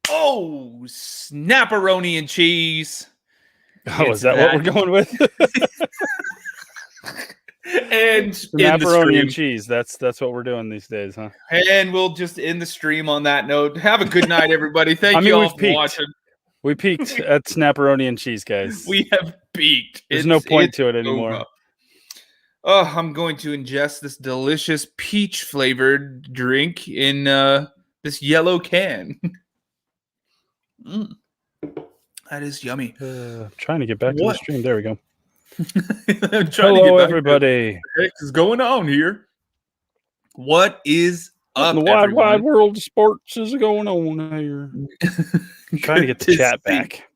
Oh, snapperoni and cheese. Oh, is that what we're going with? And macaroni and cheese. That's what we're doing these days, huh? And we'll just end the stream on that note. Have a good night, everybody. Thank you all for watching. We peaked at snapperoni and cheese, guys. We have peaked. There's no point to it anymore. Over. Oh, I'm going to ingest this delicious peach flavored drink in this yellow can. That is yummy. Trying to get back to the stream. There we go. Hello, everybody. What the heck is going on here? What is up, the wide world of sports is going on here? Trying to get the chat back.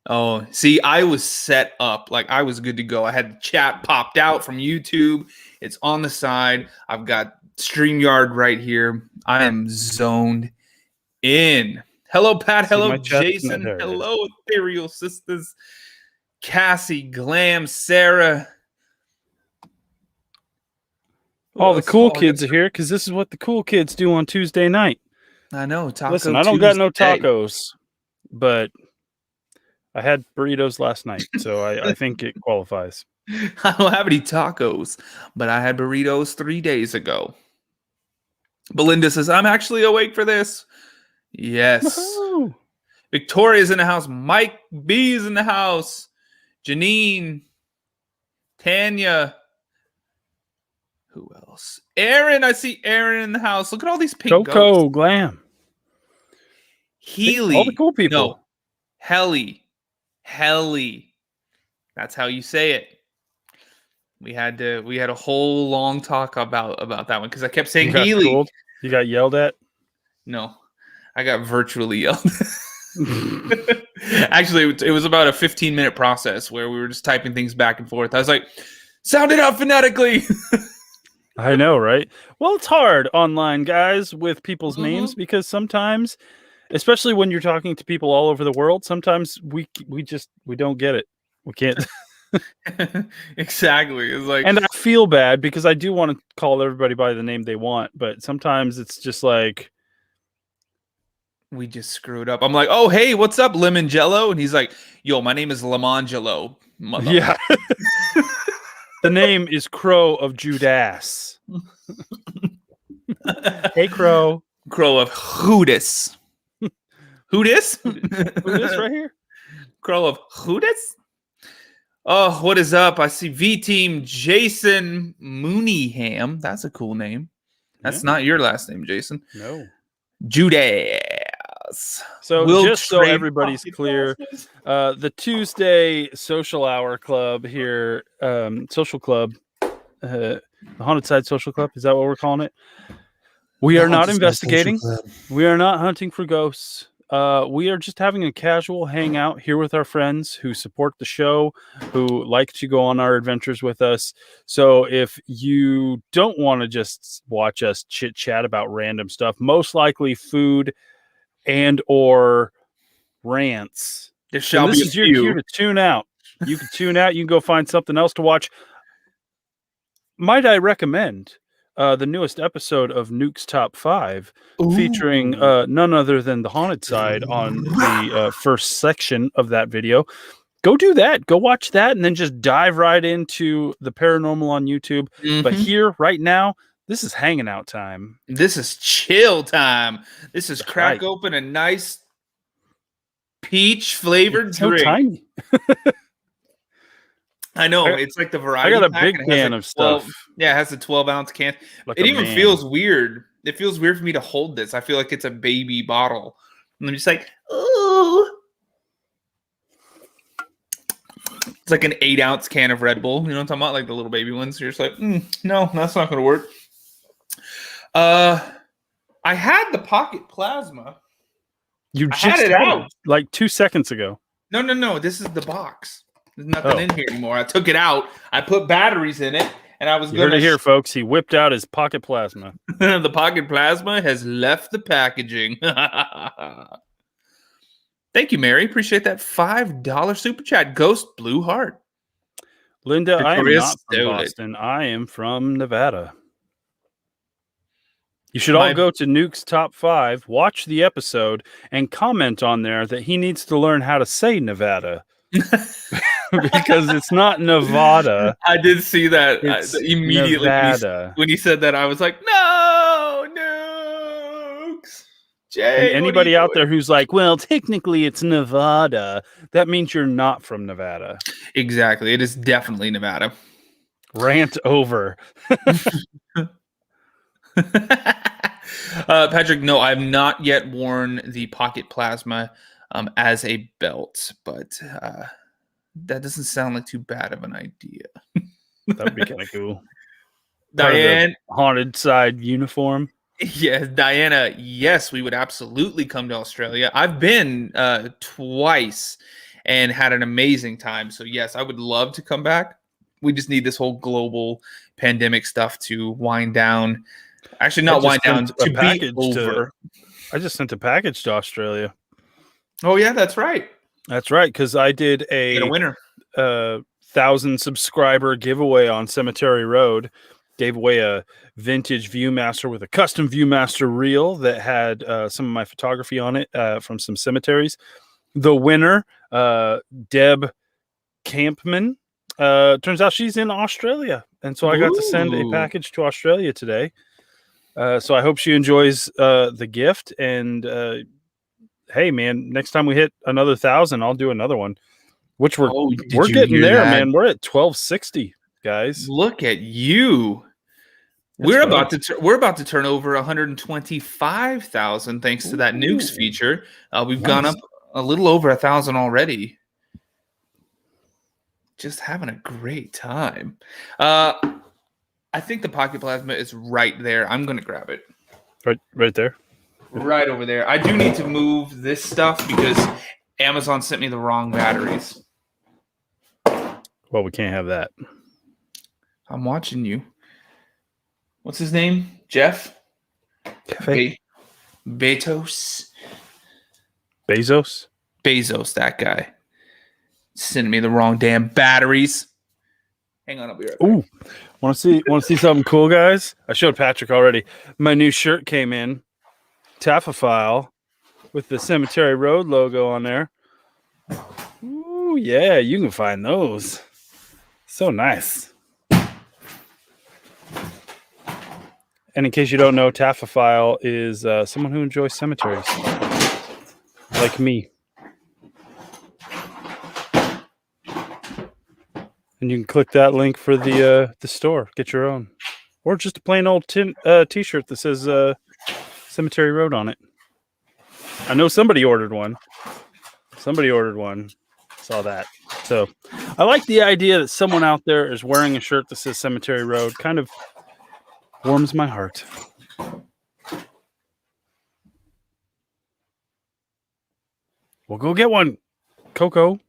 Oh, see, I was set up. Like, I was good to go. I had the chat popped out from YouTube. It's on the side. I've got StreamYard right here. I am zoned in. Hello, Pat. Hello, Jason. Hello, Ethereal Sisters. Cassie, Glam, Sarah. All the cool kids are here because this is what the cool kids do on Tuesday night. I know. Listen, I don't got no tacos, but I had burritos last night, so I think it qualifies. I don't have any tacos, but I had burritos 3 days ago. Belinda says, I'm actually awake for this. Yes. Woo-hoo. Victoria's in the house. Mike B is in the house. Janine. Tanya. Who else? Aaron. I see Aaron in the house. Look at all these pink Coco, Glam. Healy. All the cool people. No. Helly. That's how you say it. We had a whole long talk about that one because I kept saying Healy. Cooled? You got yelled at? No. I got virtually yelled. Actually, it was about a 15-minute process where we were just typing things back and forth. I was like, sound it out phonetically. I know, right? Well, it's hard online, guys, with people's names because sometimes, especially when you're talking to people all over the world, sometimes we don't get it. We can't. Exactly. It's like, and I feel bad because I do want to call everybody by the name they want, but sometimes it's just like we just screwed up. I'm like, oh, hey, what's up, Lemon Jello? And he's like, yo, my name is Lemon Jello. Yeah. The name is Crow of Judas. Hey, Crow. Crow of Hootis. Hootis? Hootis right here? Crow of Hootis? Oh, what is up? I see V-Team Jason Mooneyham. That's a cool name. That's not your last name, Jason. No. Judas. So just so everybody's clear, the Tuesday Social Hour Club here, Social Club, the Haunted Side Social Club, is that what we're calling it? We are not investigating. We are not hunting for ghosts. We are just having a casual hangout here with our friends who support the show, who like to go on our adventures with us. So if you don't want to just watch us chit chat about random stuff, most likely food and or rants, this is your cue to tune out. You can tune out. You can go find something else to watch. Might I recommend the newest episode of Nuke's Top 5, featuring none other than the Haunted Side on the first section of that video. Go do that. Go watch that, and then just dive right into the paranormal on YouTube. But here, right now, this is hanging out time. This is chill time. This is crack open a nice peach flavored drink. So tiny. I know. It's like the variety. I got a big can of stuff. Yeah, it has a 12-ounce can. Like it even feels weird. It feels weird for me to hold this. I feel like it's a baby bottle. And I'm just like, ooh. It's like an 8-ounce can of Red Bull. You know what I'm talking about? Like the little baby ones. You're just like, no, that's not going to work. I had the pocket plasma. You just had it out like 2 seconds ago. No. This is the box. There's nothing in here anymore. I took it out. I put batteries in it, and I was going to hear, folks. He whipped out his pocket plasma. The pocket plasma has left the packaging. Thank you, Mary. Appreciate that $5 super chat. Ghost Blue Heart. Linda, I am not from Boston. I am from Nevada. You should all go to Nuke's Top 5, watch the episode, and comment on there that he needs to learn how to say Nevada. Because it's not Nevada. I did see that immediately Nevada. When he said that. I was like, no, Nukes. Jay, and anybody out there who's like, well, technically it's Nevada, that means you're not from Nevada. Exactly. It is definitely Nevada. Rant over. Patrick, no, I've not yet worn the pocket plasma as a belt, but that doesn't sound like too bad of an idea. That would be kind of cool. Diane, haunted side uniform. Yes, Diana. Yes, we would absolutely come to Australia. I've been twice and had an amazing time. So yes, I would love to come back. We just need this whole global pandemic stuff to wind down. Actually, not wind down, to be over. I just sent a package to Australia. Oh yeah, that's right. That's right, because I did a winner 1,000 subscriber giveaway on Cemetery Road. Gave away a vintage Viewmaster with a custom Viewmaster reel that had some of my photography on it from some cemeteries. The winner, Deb Campman, turns out she's in Australia. And so I got to send a package to Australia today. So I hope she enjoys the gift. And hey, man, next time we hit another 1,000, I'll do another one. Which we're getting there, man. We're at 1,260, guys. Look at you. We're about to turn over 125,000 thanks to that Nukes feature. We've gone up a little over 1,000 already. Just having a great time. I think the pocket plasma is right there. I'm going to grab it. Right there. Right over there. I do need to move this stuff because Amazon sent me the wrong batteries. Well, we can't have that. I'm watching you. What's his name? Jeff? Bezos? Bezos, that guy. Sending me the wrong damn batteries. Hang on, I'll be right back. Ooh. Want to see something cool, guys? I showed Patrick already. My new shirt came in. Taffafile with the Cemetery Road logo on there. Ooh, yeah, you can find those. So nice. And in case you don't know, Taffafile is someone who enjoys cemeteries, like me. And you can click that link for the store, get your own, or just a plain old T-shirt that says Cemetery Road on it. I know somebody ordered one. Saw that. So I like the idea that someone out there is wearing a shirt that says Cemetery Road. Kind of warms my heart. We'll go get one, Coco.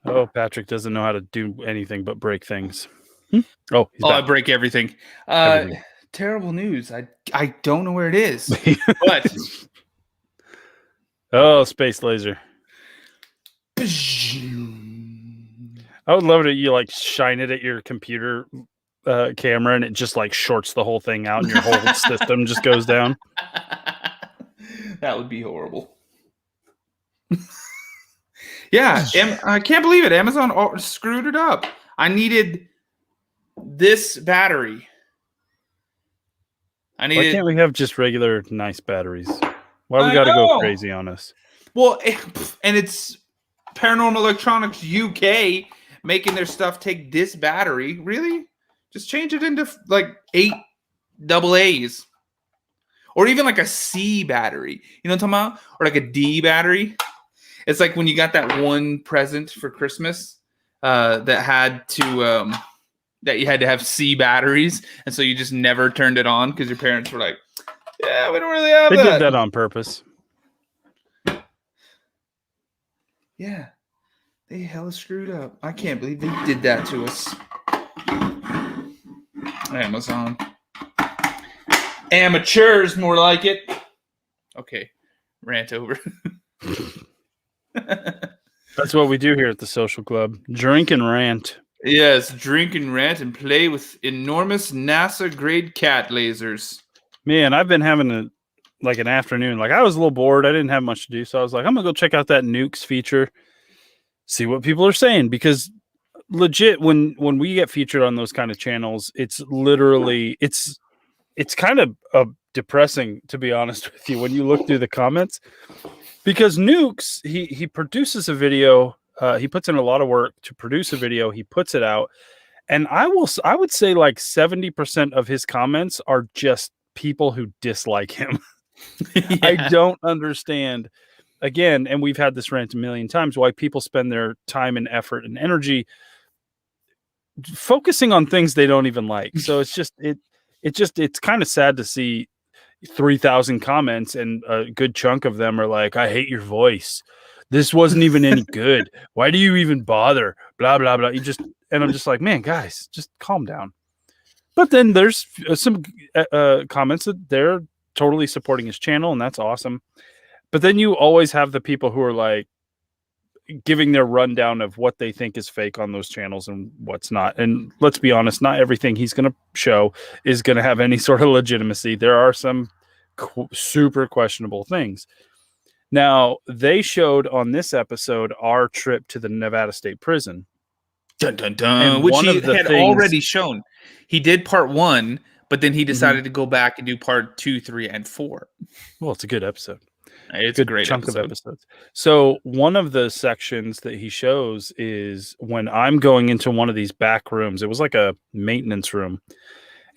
Oh, Patrick doesn't know how to do anything but break things. Oh, he's back. I break everything. Terrible news. I don't know where it is. But oh, space laser. I would love it if you like shine it at your computer camera and it just like shorts the whole thing out and your whole system just goes down. That would be horrible. Yeah, I can't believe it. Amazon screwed it up. I needed this battery. Why can't we have just regular nice batteries? Why we got to go crazy on us? Well, and it's Paranormal Electronics UK making their stuff take this battery. Really? Just change it into like 8 AA's. Or even like a C battery. You know what I'm talking about? Or like a D battery. It's like when you got that one present for Christmas that you had to have C batteries, and so you just never turned it on because your parents were like, "Yeah, we don't really have that." They did that on purpose. Yeah, they hella screwed up. I can't believe they did that to us. Amazon. Amateurs, more like it. Okay, rant over. That's what we do here at the social club. Drink and rant. Yes, drink and rant and play with enormous NASA-grade cat lasers. Man, I've been having an afternoon. Like, I was a little bored. I didn't have much to do, so I was like, I'm gonna go check out that nukes feature, see what people are saying, because legit, when we get featured on those kind of channels, it's literally it's kind of depressing, to be honest with you, when you look through the comments, because Nukes, he produces a video, he puts in a lot of work to produce a video, he puts it out, and I would say like 70% of his comments are just people who dislike him. Yeah. I don't understand, again, and we've had this rant a million times, why people spend their time and effort and energy focusing on things they don't even like. So it's kind of sad to see 3,000 comments and a good chunk of them are like, I hate your voice. This wasn't even any good. Why do you even bother? Blah, blah, blah. And I'm just like, man, guys, just calm down. But then there's some comments that they're totally supporting his channel, and that's awesome. But then you always have the people who are like giving their rundown of what they think is fake on those channels and what's not. And let's be honest, not everything he's going to show is going to have any sort of legitimacy. There are some super questionable things. Now, they showed on this episode our trip to the Nevada State Prison. Dun, dun, dun, which he had already shown. He did part 1, but then he decided to go back and do part 2, 3, and 4. Well, it's a good episode. It's a great chunk of episodes. So one of the sections that he shows is when I'm going into one of these back rooms. It was like a maintenance room,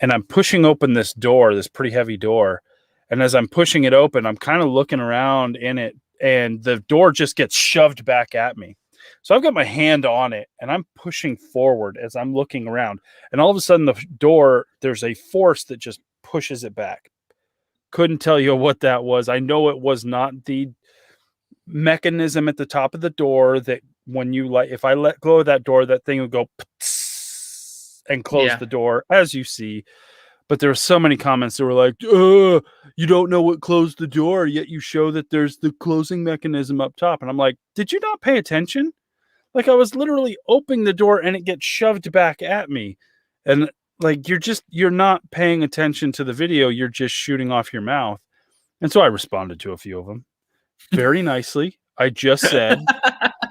and I'm pushing open this door, this pretty heavy door. And as I'm pushing it open, I'm kind of looking around in it, and the door just gets shoved back at me. So I've got my hand on it, and I'm pushing forward as I'm looking around. And all of a sudden, the door, there's a force that just pushes it back. Couldn't tell you what that was. I know it was not the mechanism at the top of the door that when you if I let go of that door, that thing would go and close the door, as you see. But there were so many comments that were like, you don't know what closed the door, yet you show that there's the closing mechanism up top. And I'm like, did you not pay attention? Like, I was literally opening the door and it gets shoved back at me. And like, you're not paying attention to the video. You're just shooting off your mouth. And so I responded to a few of them very nicely. I just said,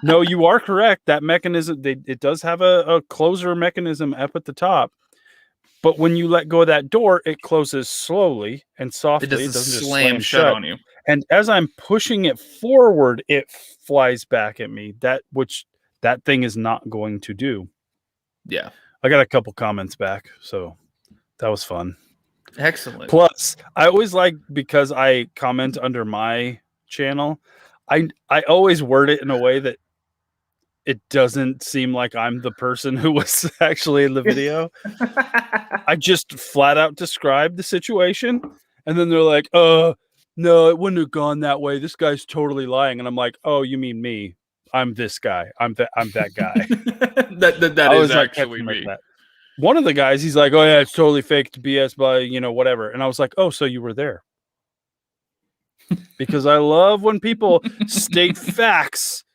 no, you are correct. That mechanism, it does have a closer mechanism up at the top. But when you let go of that door, it closes slowly and softly. It doesn't just slam shut on you. And as I'm pushing it forward, it flies back at me. That thing is not going to do. Yeah. I got a couple comments back, so that was fun. Excellent. Plus, I always like, because I comment under my channel, I always word it in a way that it doesn't seem like I'm the person who was actually in the video. I just flat out describe the situation, and then they're like, no, it wouldn't have gone that way. This guy's totally lying. And I'm like, oh, you mean me? I'm this guy. I'm that guy. that is actually me. Like, one of the guys, he's like, oh yeah, it's totally fake to BS by, whatever. And I was like, oh, so you were there. Because I love when people state facts.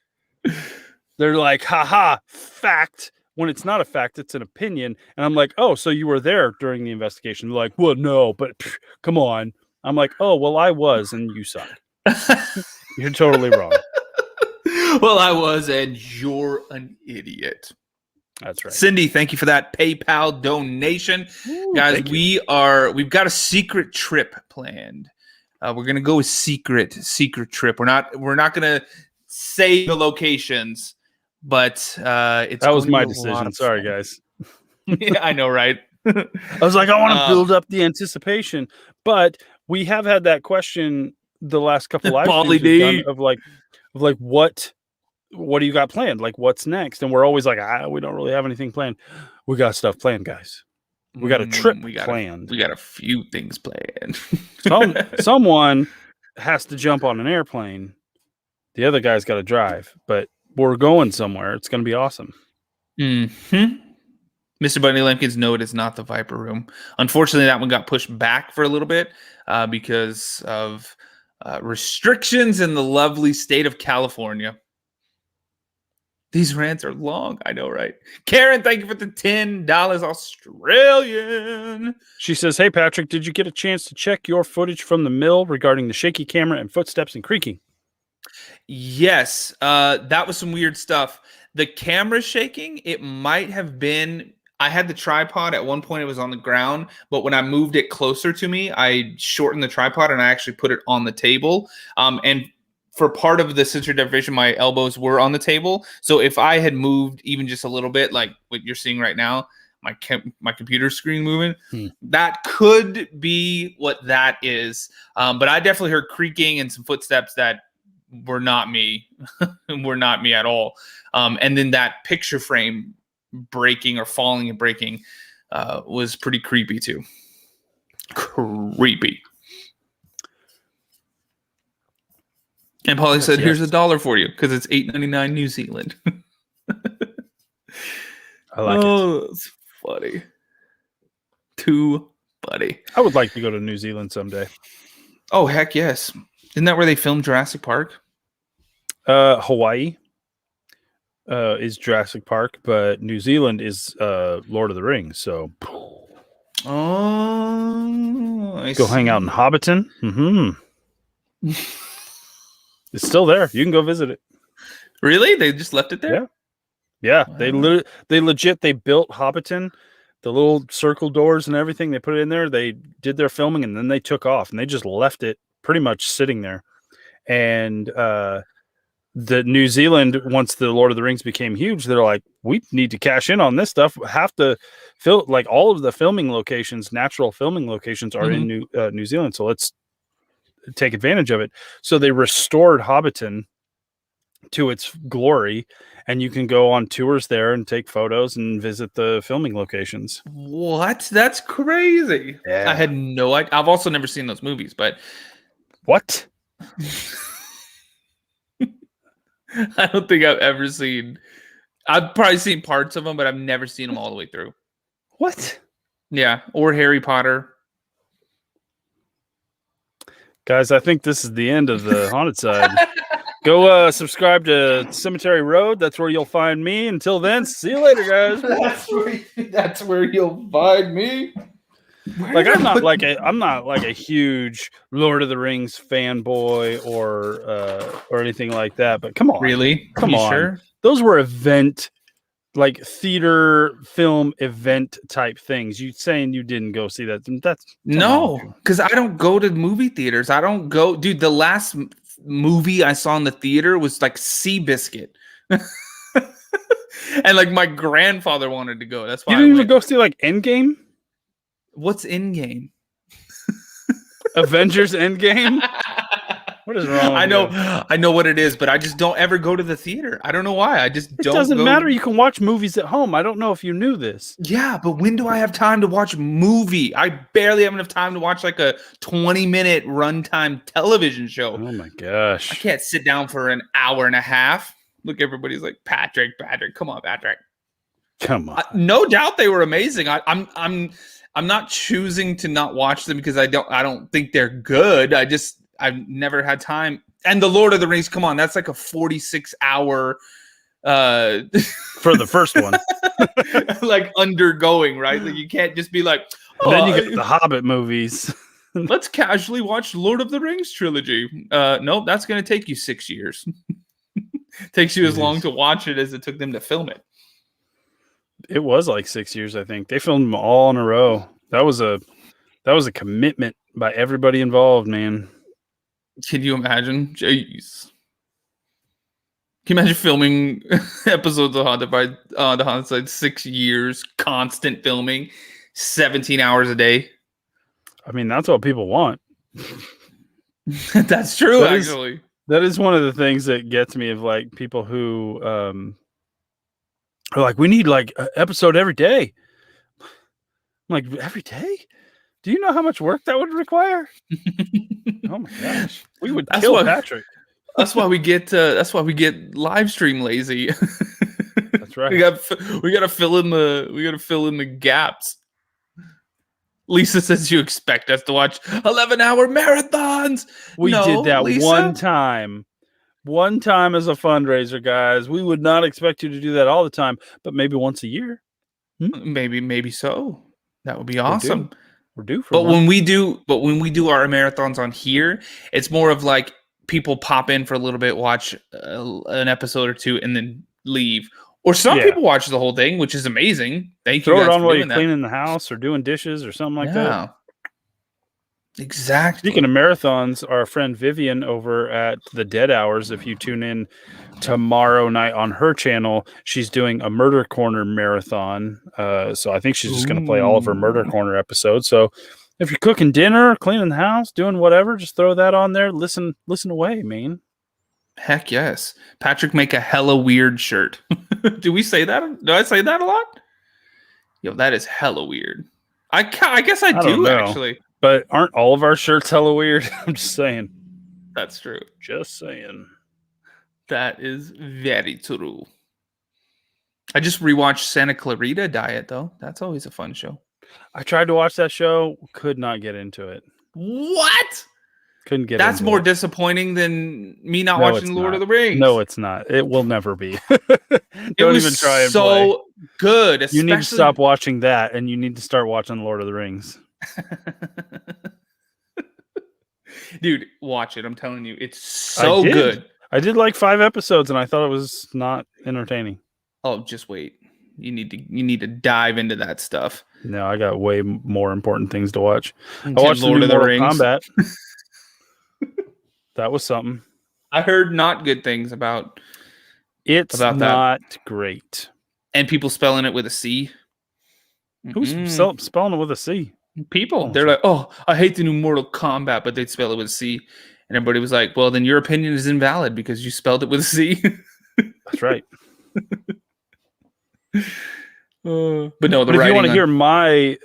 They're like, haha, fact. When it's not a fact, it's an opinion. And I'm like, oh, so you were there during the investigation. They're like, well, no, but come on. I'm like, oh, well, I was, and you suck. You're totally wrong. Well, I was, and you're an idiot. That's right. Cindy, thank you for that PayPal donation. Ooh, guys, we've got a secret trip planned. We're gonna go with secret trip. We're not gonna say the locations, but that was my decision. Sorry, guys. Yeah, I know, right? I was like, I want to build up the anticipation, but we have had that question the last couple live streams we've done of like what do you got planned? Like, what's next? And we're always like, we don't really have anything planned. We got stuff planned, guys. We got a trip planned. We got a few things planned. Someone has to jump on an airplane. The other guy's got to drive, but we're going somewhere. It's going to be awesome. Mm-hmm. Mr. Bunny Lampkins, no, it is not the Viper Room. Unfortunately, that one got pushed back for a little bit because of restrictions in the lovely state of California. These rants are long. I know, right? Karen, thank you for the $10 Australian. She says, "Hey, Patrick, did you get a chance to check your footage from the mill regarding the shaky camera and footsteps and creaking?" Yes, that was some weird stuff. The camera shaking, it might have been... I had the tripod. At one point, it was on the ground, but when I moved it closer to me, I shortened the tripod and I actually put it on the table. And for part of the sensory deprivation, my elbows were on the table. So if I had moved even just a little bit, like what you're seeing right now, my computer screen moving, that could be what that is. But I definitely heard creaking and some footsteps that were not me, were not me at all. And then that picture frame breaking or falling and breaking was pretty creepy too. Creepy. And Polly said, "Here's $1 for you," because it's $8.99 New Zealand. I like it. That's funny. Too funny. I would like to go to New Zealand someday. Oh, heck yes. Isn't that where they filmed Jurassic Park? Hawaii is Jurassic Park, but New Zealand is Lord of the Rings. So, go hang out in Hobbiton. Mm-hmm. It's still there. You can go visit it. Really? They just left it there? Yeah. Wow. They built Hobbiton, the little circle doors and everything. They put it in there. They did their filming and then they took off and they just left it pretty much sitting there. And the New Zealand, once the Lord of the Rings became huge, they're like, we need to cash in on this stuff. Have to fill, like, all of the filming locations, natural filming locations are in New Zealand. So let's take advantage of it. So they restored Hobbiton to its glory, and you can go on tours there and take photos and visit the filming locations. What? That's crazy. Yeah. I had no idea. I've also never seen those movies, but what? I don't think I've ever seen... I've probably seen parts of them, but I've never seen them all the way through. What? Yeah, or Harry Potter. Guys, I think this is the end of the Haunted Side. Go subscribe to Cemetery Road. That's where you'll find me. Until then, see you later, guys. That's where you'll find me. Like, I'm not like a huge Lord of the Rings fanboy or anything like that. But come on, really? Come on. Sure? Those were theater film event type things. You saying you didn't go see that? That's no, because I don't go to movie theaters. I don't go, dude. The last movie I saw in the theater was like Seabiscuit, and like my grandfather wanted to go. That's why you didn't even go see like Endgame. What's Endgame? Avengers Endgame. What is wrong? I know what it is, but I just don't ever go to the theater. I don't know why. I just don't. It doesn't matter. You can watch movies at home. I don't know if you knew this. Yeah, but when do I have time to watch a movie? I barely have enough time to watch like a 20-minute runtime television show. Oh my gosh. I can't sit down for an hour and a half. Look, everybody's like, Patrick, come on, Patrick. Come on. No doubt they were amazing. I'm not choosing to not watch them because I don't think they're good. I've never had time. And the Lord of the Rings, come on, that's like a 46-hour for the first one. Like undergoing, right? Like you can't just be like, and then you get the Hobbit movies. Let's casually watch Lord of the Rings trilogy. Nope, that's gonna take you 6 years. Takes you as long to watch it as it took them to film it. It was like 6 years, I think. They filmed them all in a row. That was a commitment by everybody involved, man. Can you imagine? Jeez. Can you imagine filming episodes of Haunted by the Haunted Side 6 years, constant filming, 17 hours a day? I mean, that's what people want. That's true, actually. That is one of the things that gets me of like people who are like, we need like an episode every day. I'm like, every day? Do you know how much work that would require? Oh my gosh, we would kill Patrick. That's why we get live stream lazy. That's right. we gotta fill in the gaps. Lisa says you expect us to watch 11-hour marathons. We did that Lisa? One time, One time as a fundraiser, guys. We would not expect you to do that all the time, but maybe once a year. Maybe so. That would be awesome. We're due for but one. when we do our marathons on here, it's more of like people pop in for a little bit, watch an episode or two, and then leave. Or some people watch the whole thing, which is amazing. Thank you. Throw it on while you're cleaning the house or doing dishes or something like that. Exactly. Speaking of marathons, our friend Vivian over at the Dead Hours, if you tune in tomorrow night on her channel, she's doing a Murder Corner marathon. So I think she's just going to play all of her Murder Corner episodes. So if you're cooking dinner, cleaning the house, doing whatever, just throw that on there. Listen away, man. Heck yes. Patrick, make a hella weird shirt. Do we say that? Do I say that a lot? Yo, that is hella weird. I guess I do actually. But aren't all of our shirts hella weird? I'm just saying. That's true. Just saying. That is very true. I just rewatched Santa Clarita Diet, though. That's always a fun show. I tried to watch that show. Could not get into it. What? Couldn't get That's into more it. disappointing than me not watching Lord of the Rings. No, it's not. It will never be. Don't even try and play. So good. You need to stop watching that, and you need to start watching Lord of the Rings. Dude, watch it. I'm telling you, it's so good. I did like 5 episodes, and I thought it was not entertaining. Oh, just wait. You need to dive into that stuff. No, I got way more important things to watch. I watched Lord of the Rings. Combat. That was something. I heard not good things about. It's not that. Great. And people spelling it with a C. Who's spelling it with a C? People. They're like, oh, I hate the new Mortal Kombat, but they'd spell it with a C. And everybody was like, well, then your opinion is invalid because you spelled it with a C. That's right. But no, if you want to hear my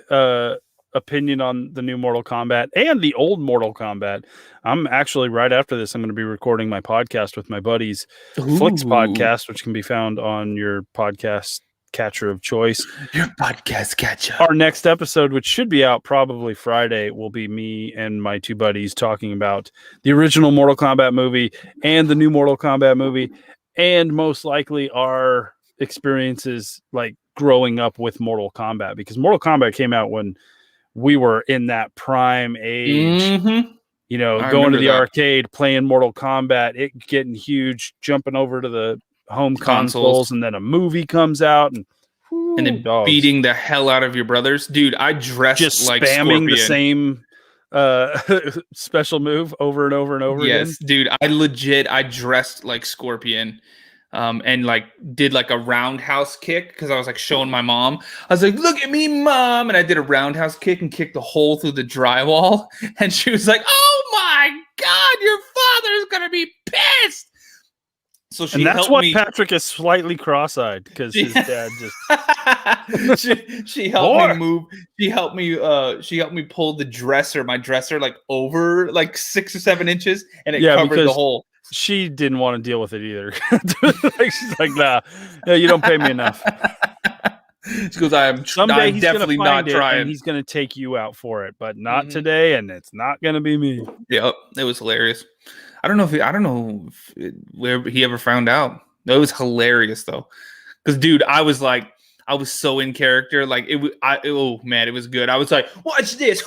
opinion on the new Mortal Kombat and the old Mortal Kombat, I'm actually right after this, I'm going to be recording my podcast with my buddies, Flicks Podcast, which can be found on your podcast catcher of choice. Your podcast catcher. Our next episode, which should be out probably Friday, will be me and my 2 buddies talking about the original Mortal Kombat movie and the new Mortal Kombat movie, and most likely our experiences like growing up with Mortal Kombat, because Mortal Kombat came out when we were in that prime age, you know, going to the arcade, playing Mortal Kombat, it getting huge, jumping over to the home consoles, and then a movie comes out and then beating the hell out of your brothers. Dude, I dressed just like spamming Scorpion. the same special move over and over and over again. Yes, dude, I dressed like Scorpion. And like did like a roundhouse kick because I was like showing my mom. I was like, "Look at me, mom!" And I did a roundhouse kick and kicked the hole through the drywall. And she was like, "Oh my god, your father's gonna be pissed!" So she and that's helped what me. Patrick is slightly cross-eyed because his dad just she helped me move. She helped me pull my dresser like over like 6 or 7 inches, and it covered the hole. She didn't want to deal with it either. She's like, nah, you don't pay me enough. She goes, I'm definitely not trying. And he's going to take you out for it, but not today, and it's not going to be me. Yep, it was hilarious. I don't know where he ever found out. It was hilarious though, because dude, I was so in character. Like it was good. I was like, watch this.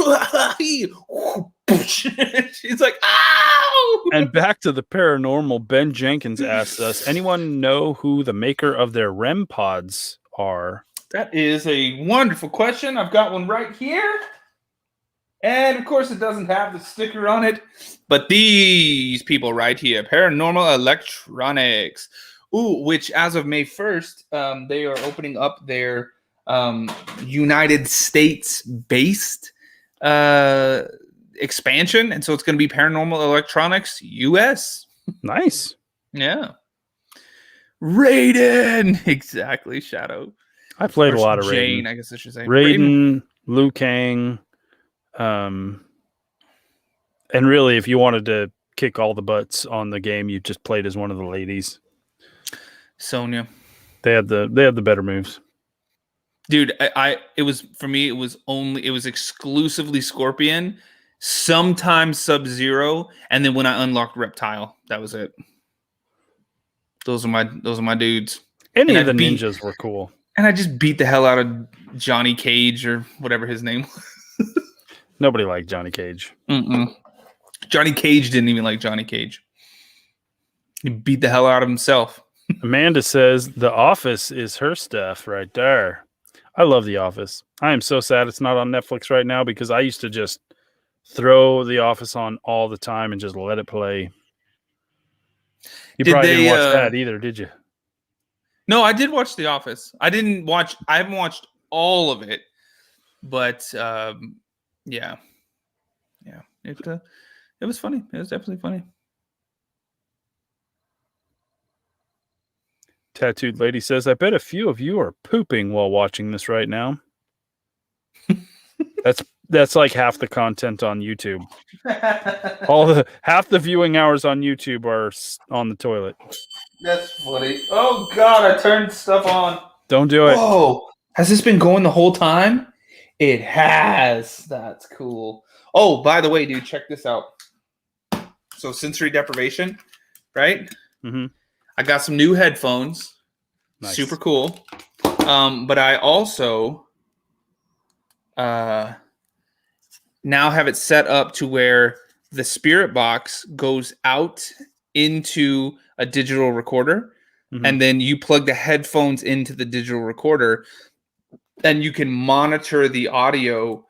She's like, ow! And back to the paranormal, Ben Jenkins asked us, anyone know who the maker of their REM pods are? That is a wonderful question. I've got one right here. And of course, it doesn't have the sticker on it. But these people right here, Paranormal Electronics. Ooh, which as of May 1st, they are opening up their United States-based expansion, and so it's going to be Paranormal Electronics US. Nice. Yeah. Raiden. Exactly, Shadow. I played a lot of Jane, Raiden. I guess I should say. Raiden, Liu Kang. And really, if you wanted to kick all the butts on the game, you just played as one of the ladies. Sonya. They had the better moves. Dude, it was exclusively Scorpion, sometimes Sub-Zero, and then when I unlocked Reptile, that was it. Those are my dudes. Any of the ninjas were cool. And I just beat the hell out of Johnny Cage or whatever his name was. Nobody liked Johnny Cage. Johnny Cage didn't even like Johnny Cage. He beat the hell out of himself. Amanda says The Office is her stuff right there. I love The Office. I am so sad it's not on Netflix right now because I used to just throw The Office on all the time and just let it play. You probably didn't watch that either, did you? No, I did watch The Office. I haven't watched all of it, but yeah. It was funny. It was definitely funny. Tattooed Lady says, I bet a few of you are pooping while watching this right now. That's like half the content on YouTube. Half the viewing hours on YouTube are on the toilet. That's funny. Oh God, I turned stuff on. Don't do it. Whoa, has this been going the whole time? It has. That's cool. Oh, by the way, dude, check this out. So sensory deprivation, right? Mm-hmm. I got some new headphones. Nice. Super cool. But I also now have it set up to where the spirit box goes out into a digital recorder, and then you plug the headphones into the digital recorder, and you can monitor the audio.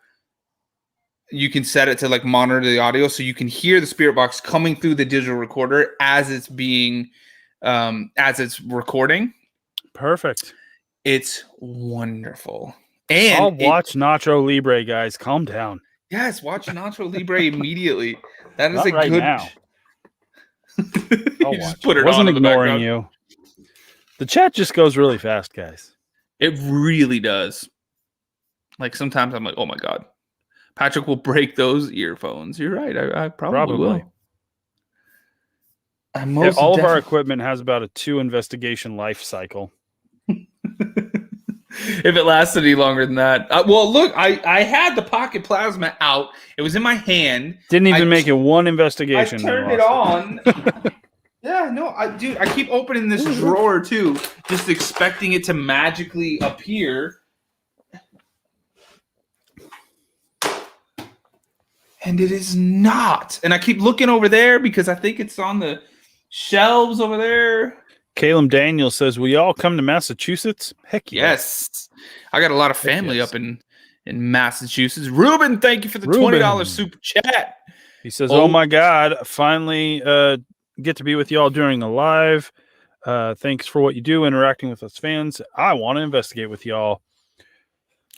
You can set it to like monitor the audio, so you can hear the spirit box coming through the digital recorder as it's being as it's recording. Perfect. It's wonderful. And I'll watch Nacho Libre, guys. Calm down. Yes, watch Nacho Libre immediately. That is Not a right good. Now. You just put it wasn't on ignoring you. The chat just goes really fast, guys. It really does. Like sometimes I'm like, oh my God, Patrick will break those earphones. You're right. I probably will. All of our equipment has about a 2 investigation life cycle. If it lasts any longer than that. Well, look, I had the pocket plasma out. It was in my hand. Didn't even make it one investigation. I turned it on. Yeah, no, dude, I keep opening this drawer too, just expecting it to magically appear. And it is not. And I keep looking over there because I think it's on the shelves over there. Caleb Daniel says, "We all come to Massachusetts." Heck yes. I got a lot of family up in Massachusetts. Ruben, thank you for the $20 super chat. He says, "Oh my God, finally get to be with y'all during a live. Thanks for what you do, interacting with us fans. I want to investigate with y'all.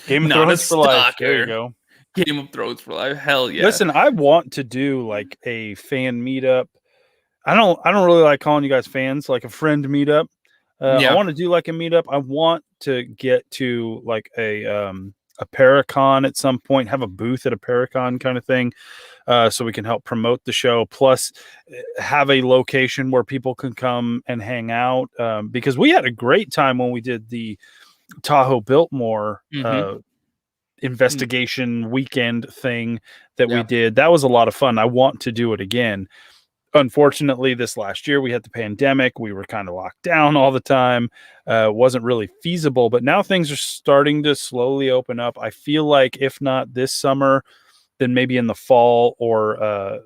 Game of Thrones for life. There you go. Game of Thrones for life. Hell yeah. Listen, I want to do like a fan meetup. I don't really like calling you guys fans, like a friend meetup. I want to do like a meetup. I want to get to like a Paracon at some point, have a booth at a Paracon kind of thing, so we can help promote the show. Plus, have a location where people can come and hang out. Because we had a great time when we did the Tahoe Biltmore investigation weekend thing that we did. That was a lot of fun. I want to do it again. Unfortunately, this last year we had the pandemic. We were kind of locked down all the time. Wasn't really feasible, but now things are starting to slowly open up. I feel like if not this summer, then maybe in the fall or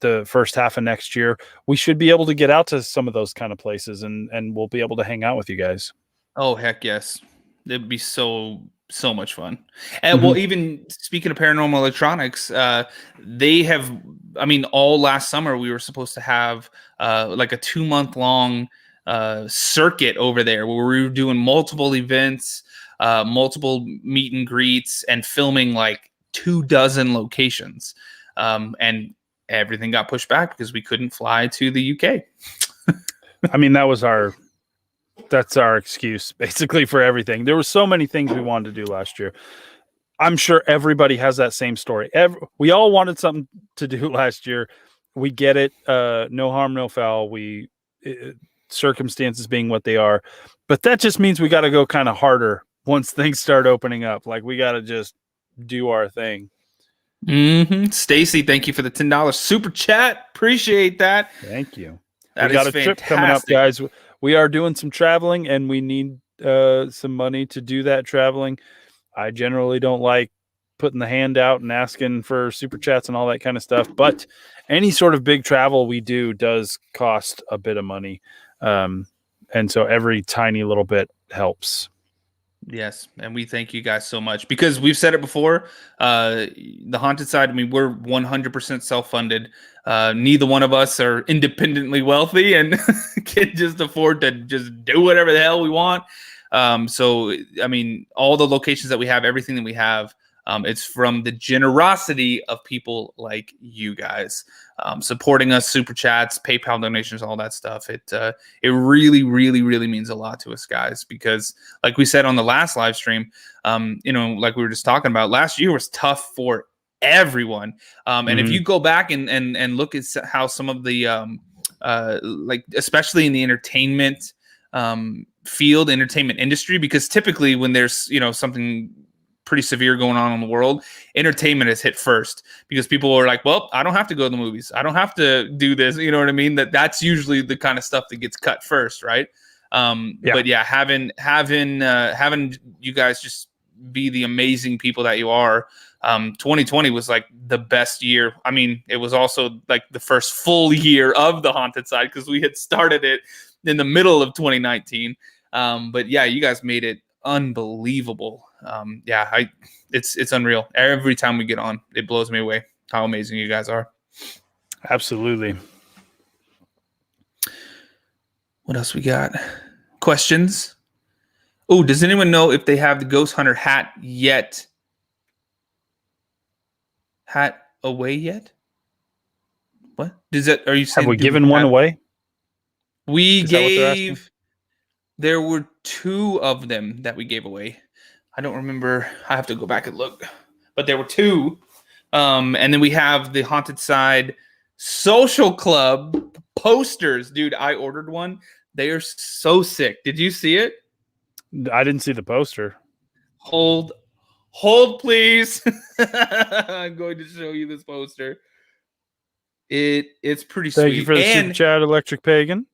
the first half of next year, we should be able to get out to some of those kind of places and we'll be able to hang out with you guys. Oh, heck yes. It'd be so much fun. And well, even speaking of Paranormal Electronics, they have, I mean, all last summer we were supposed to have like a 2-month long circuit over there where we were doing multiple events, multiple meet and greets, and filming like 24 locations. And everything got pushed back because we couldn't fly to the UK. I mean, that's our excuse basically for everything. There were so many things we wanted to do last year. I'm sure everybody has that same story. We all wanted something to do last year. We get it. No harm, no foul. Circumstances being what they are, but that just means we got to go kind of harder once things start opening up. Like we got to just do our thing. Stacy, thank you for the $10 super chat. Appreciate that. Thank you. We got a trip coming up, guys. we are doing some traveling, and we need some money to do that traveling. I generally don't like putting the hand out and asking for super chats and all that kind of stuff, but any sort of big travel we do does cost a bit of money. And so every tiny little bit helps. Yes, and we thank you guys so much, because we've said it before. The haunted side, I mean, we're 100% self-funded. Neither one of us are independently wealthy and can just afford to just do whatever the hell we want. So, I mean, all the locations that we have, everything that we have, it's from the generosity of people like you guys, supporting us, super chats, PayPal donations, all that stuff. It really, really, really means a lot to us, guys, because like we said on the last live stream, like we were just talking about, last year was tough for everyone. And if you go back and look at how some of the like especially in the entertainment field, entertainment industry, because typically when there's something pretty severe going on in the world, entertainment is hit first, because people are like, well, I don't have to go to the movies, I don't have to do this, you know what I mean? That's usually the kind of stuff that gets cut first, right? But yeah, having you guys just be the amazing people that you are. 2020 was like the best year. I mean, it was also like the first full year of the haunted side, because we had started it in the middle of 2019. But yeah, you guys made it unbelievable. It's unreal. Every time we get on, it blows me away how amazing you guys are. Absolutely. What else we got? Questions? Oh, does anyone know if they have the Ghost Hunter hat yet? Hat away yet? What? Are you saying? Have we given one away? We gave. There were 2 of them that we gave away. I don't remember. I have to go back and look. But there were 2. And then we have the Haunted Side Social Club posters. Dude, I ordered one. They are so sick. Did you see it? I didn't see the poster. Hold, please. I'm going to show you this poster. It's pretty sweet. Thank you for the super chat, Electric Pagan.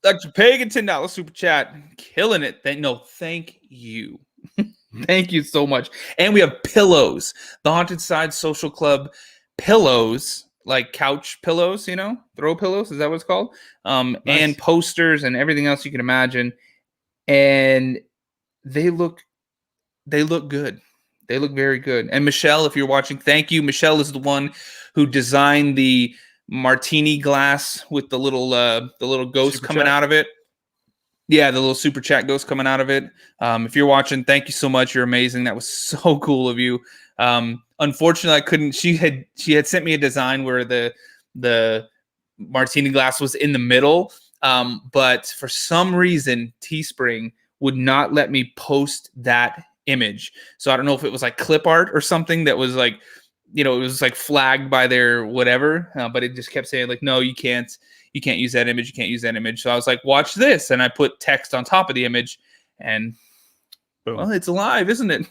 Electric Pagan, $10 super chat, killing it. Thank you. Thank you so much. And we have pillows. The Haunted Side Social Club pillows, like couch pillows, throw pillows. Is that what it's called? Nice. And posters and everything else you can imagine. And they look good. They look very good. And Michelle, if you're watching, thank you. Michelle is the one who designed the martini glass with the little ghost super coming chat out of it. Yeah, the little super chat ghost coming out of it. If you're watching, thank you so much. You're amazing. That was so cool of you. Unfortunately, I couldn't. She had sent me a design where the martini glass was in the middle. But for some reason, Teespring would not let me post that image. So I don't know if it was like clip art or something that was like, it was like flagged by their whatever. But it just kept saying like, no, you can't use that image. You can't use that image. So I was like, watch this. And I put text on top of the image, and boom. Well, it's alive, isn't it?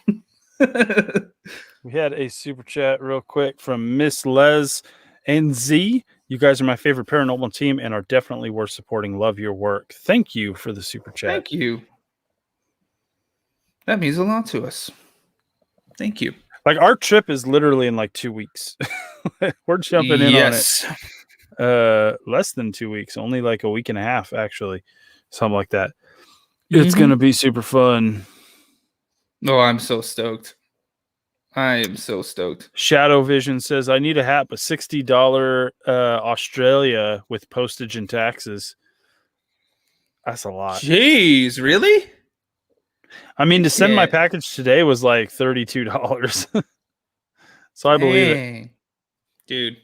We had a super chat real quick from Miss Les and Z. You guys are my favorite paranormal team and are definitely worth supporting. Love your work. Thank you for the super chat. Thank you. That means a lot to us. Thank you. Like, our trip is literally in like 2 weeks. We're jumping in on it. Less than 2 weeks, only like a week and a half, actually. Something like that. It's going to be super fun. Oh, I'm so stoked. I am so stoked. Shadow Vision says, I need a hat, but $60 Australia with postage and taxes. That's a lot. Jeez, really? I mean, to send my package today was like $32. So I believe it. Dude.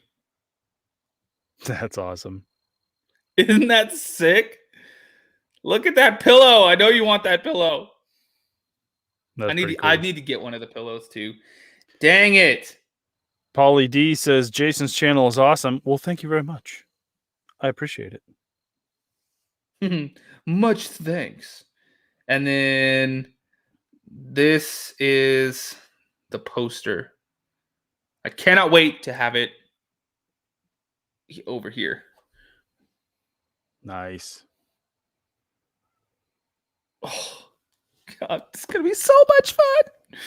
That's awesome. Isn't that sick? Look at that pillow. I know you want that pillow. I need to get one of the pillows too. Dang it. Paulie D says, Jason's channel is awesome. Well, thank you very much. I appreciate it. Much thanks. And then this is the poster. I cannot wait to have it over here. Nice. Oh God, it's gonna be so much fun.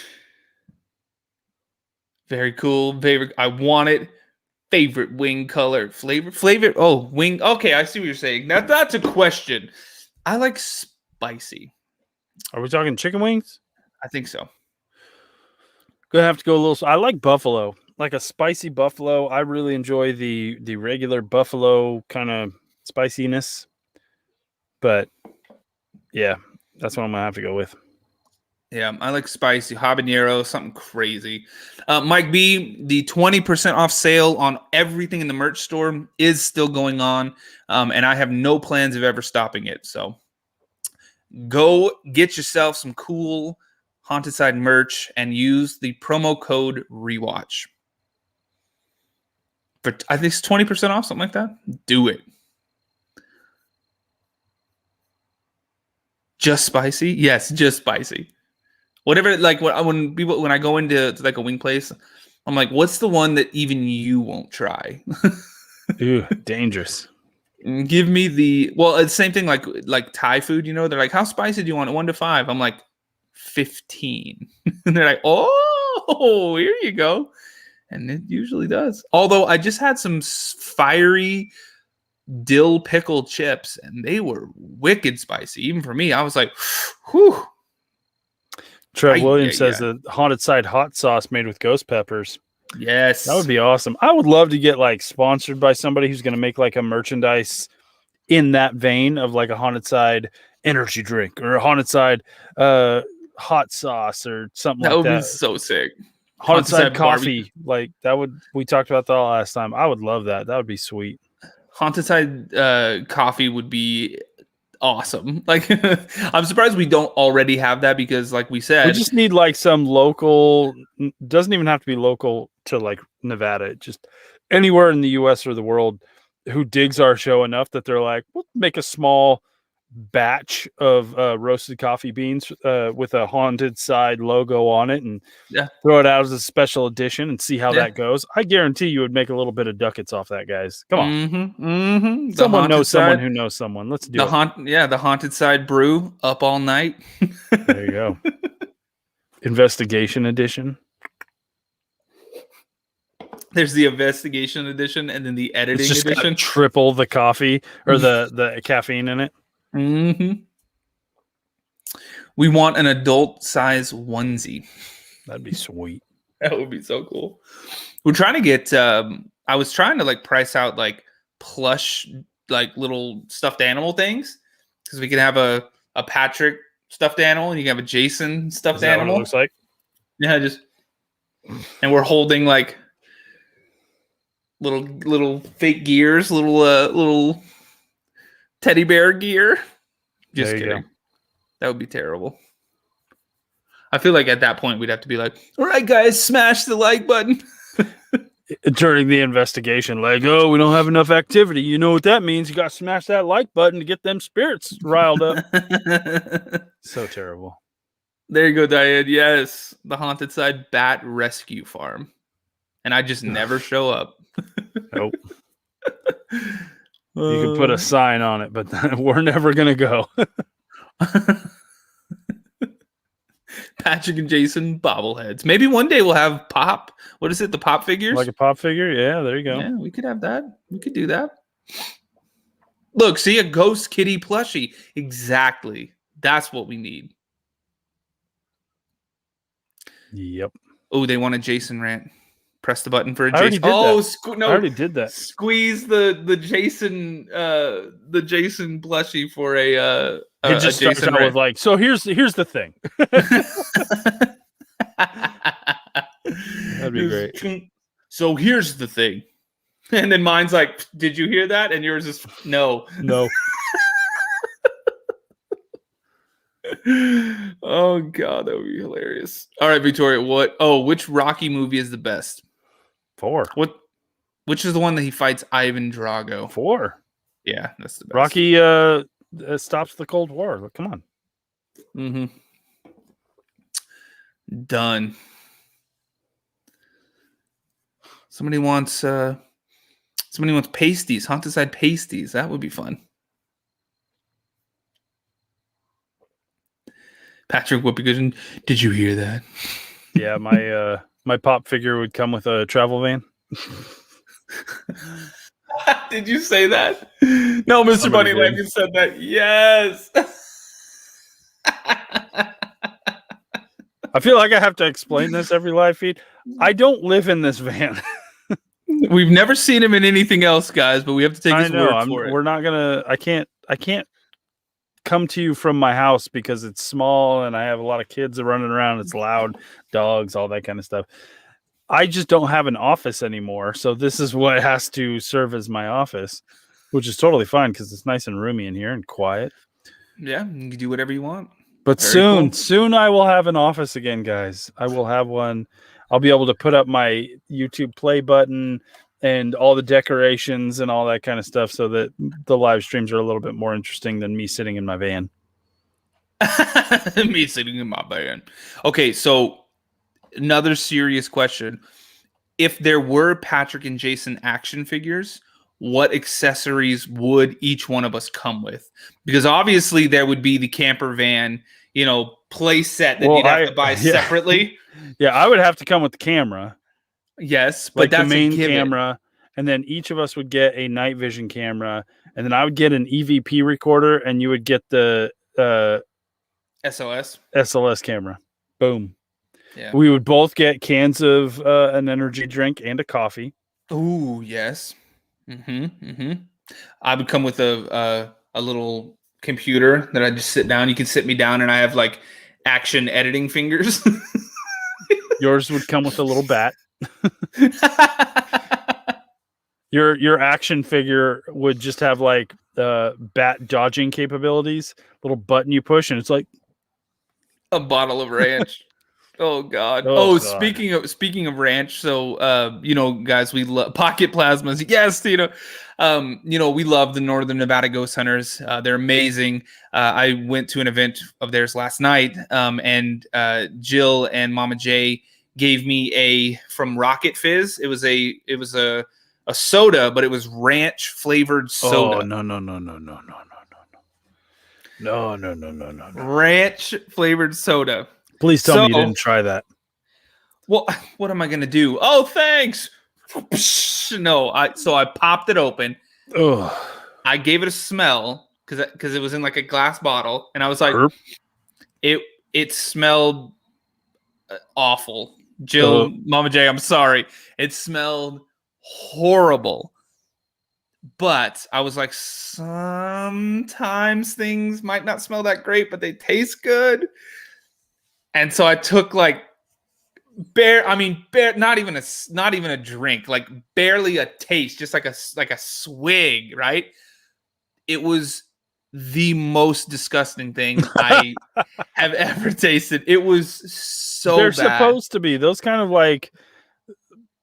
Very cool. Favorite. I want it. Favorite wing color. Flavor. Oh, wing. Okay, I see what you're saying. Now that's a question. I like spicy. Are we talking chicken wings? I think so. Gonna have to go a little. I like buffalo, like a spicy buffalo. I really enjoy the regular buffalo kind of spiciness. But yeah, that's what I'm gonna have to go with. Yeah, I like spicy habanero, something crazy. Mike B, the 20% off sale on everything in the merch store is still going on, and I have no plans of ever stopping it. So go get yourself some cool Haunted Side merch and use the promo code REWATCH. For I think it's 20% off, something like that. Do it. Just spicy? Yes, just spicy. Whatever, like when I go into like a wing place, I'm like, what's the one that even you won't try? Ooh, dangerous. Give me it's the same thing like Thai food, you know, they're like, how spicy do you want it? 1 to 5. I'm like 15. And they're like, oh, here you go. And it usually does. Although I just had some fiery dill pickle chips and they were wicked spicy. Even for me, I was like, whew. Trev Williams says the Haunted Side hot sauce made with ghost peppers. Yes. That would be awesome. I would love to get like sponsored by somebody who's going to make like a merchandise in that vein of like a Haunted Side energy drink or a Haunted Side hot sauce or something like that. That would be so sick. Haunted Side coffee. Like that we talked about that last time. I would love that. That would be sweet. Haunted Side coffee would be awesome. Like I'm surprised we don't already have that because like we said, we just need like some local, doesn't even have to be local to like Nevada, just anywhere in the US or the world who digs our show enough that they're like, we'll make a small batch of roasted coffee beans with a Haunted Side logo on it and throw it out as a special edition and see how that goes. I guarantee you would make a little bit of ducats off that, guys. Come on. Someone knows someone who knows someone. Let's do it. The Haunted Side brew up all night. There you go. Investigation edition. There's the investigation edition and then the editing edition. Triple the coffee or the caffeine in it. Mm-hmm. We want an adult size onesie. That'd be sweet. That would be so cool. We're trying to get I was trying to like price out like plush like little stuffed animal things because we can have a Patrick stuffed animal and you can have a Jason stuffed animal. What it looks like? Yeah, and we're holding like little fake gears, little teddy bear gear. Just kidding. That would be terrible. I feel like at that point we'd have to be like, all right, guys, smash the like button. During the investigation, like, oh, we don't have enough activity. You know what that means? You got to smash that like button to get them spirits riled up. So terrible. There you go, Diane. Yes, the Haunted Side Bat Rescue Farm. And I just never show up. Nope. You can put a sign on it, but we're never going to go. Patrick and Jason bobbleheads. Maybe one day we'll have pop. What is it? The pop figures? Like a pop figure? Yeah, there you go. Yeah, we could have that. We could do that. Look, see a ghost kitty plushie. Exactly. That's what we need. Yep. Oh, they want a Jason rant. Press the button for a Jason. No, I already did that. Squeeze the Jason plushie for a it just starts Jason out with like, so here's the thing. That'd be great. So here's the thing. And then mine's like, did you hear that? And yours is no. Oh God, that would be hilarious. All right, Victoria, which Rocky movie is the best? 4. Which is the one that he fights Ivan Drago? 4. Yeah, that's the best. Rocky stops the Cold War. Look, come on. Mm-hmm. Done. Somebody wants pasties, Haunted Side pasties. That would be fun. Patrick Whoopi, did you hear that? Yeah, my pop figure would come with a travel van. Did you say that? No, Mr. Bunny Lincoln said that. Yes. I feel like I have to explain this every live feed. I don't live in this van. We've never seen him in anything else, guys, but we have to take his word for it. We're not gonna. I can't come to you from my house because it's small and I have a lot of kids running around. It's loud, dogs, all that kind of stuff. I just don't have an office anymore, so this is what has to serve as my office, which is totally fine because it's nice and roomy in here and quiet. Yeah, you can do whatever you want. But soon I will have an office again, guys. I will have one. I'll be able to put up my YouTube play button and all the decorations and all that kind of stuff so that the live streams are a little bit more interesting than me sitting in my van. Me sitting in my van. Okay, so another serious question. If there were Patrick and Jason action figures, what accessories would each one of us come with? Because obviously there would be the camper van, play set that you'd have to buy separately. Yeah, I would have to come with the camera. Yes, but that's the main camera. And then each of us would get a night vision camera. And then I would get an EVP recorder and you would get the SLS camera. Boom. Yeah. We would both get cans of an energy drink and a coffee. Ooh, yes. I would come with a little computer that I just sit down. You can sit me down, and I have like action editing fingers. Yours would come with a little bat. Your action figure would just have like bat dodging capabilities. Little button you push, and it's like a bottle of ranch. Oh God. Oh, God. Speaking of ranch, so guys, we love pocket plasmas. Yes, we love the Northern Nevada Ghost Hunters. They're amazing. I went to an event of theirs last night, and Jill and Mama J gave me from Rocket Fizz. It was a soda, but it was ranch flavored soda. Oh, no. Ranch flavored soda. Please tell me you didn't try that. Well, what am I going to do? Oh, thanks. No, I popped it open. Ugh. I gave it a smell because it was in like a glass bottle, and I was like, it smelled awful. Jill, Mama J, I'm sorry. It smelled horrible. But I was like, sometimes things might not smell that great, but they taste good. And so I took like not even a drink, like barely a taste, just like a swig, right? It was the most disgusting thing I have ever tasted. It was so They're bad. Supposed to be those kind of like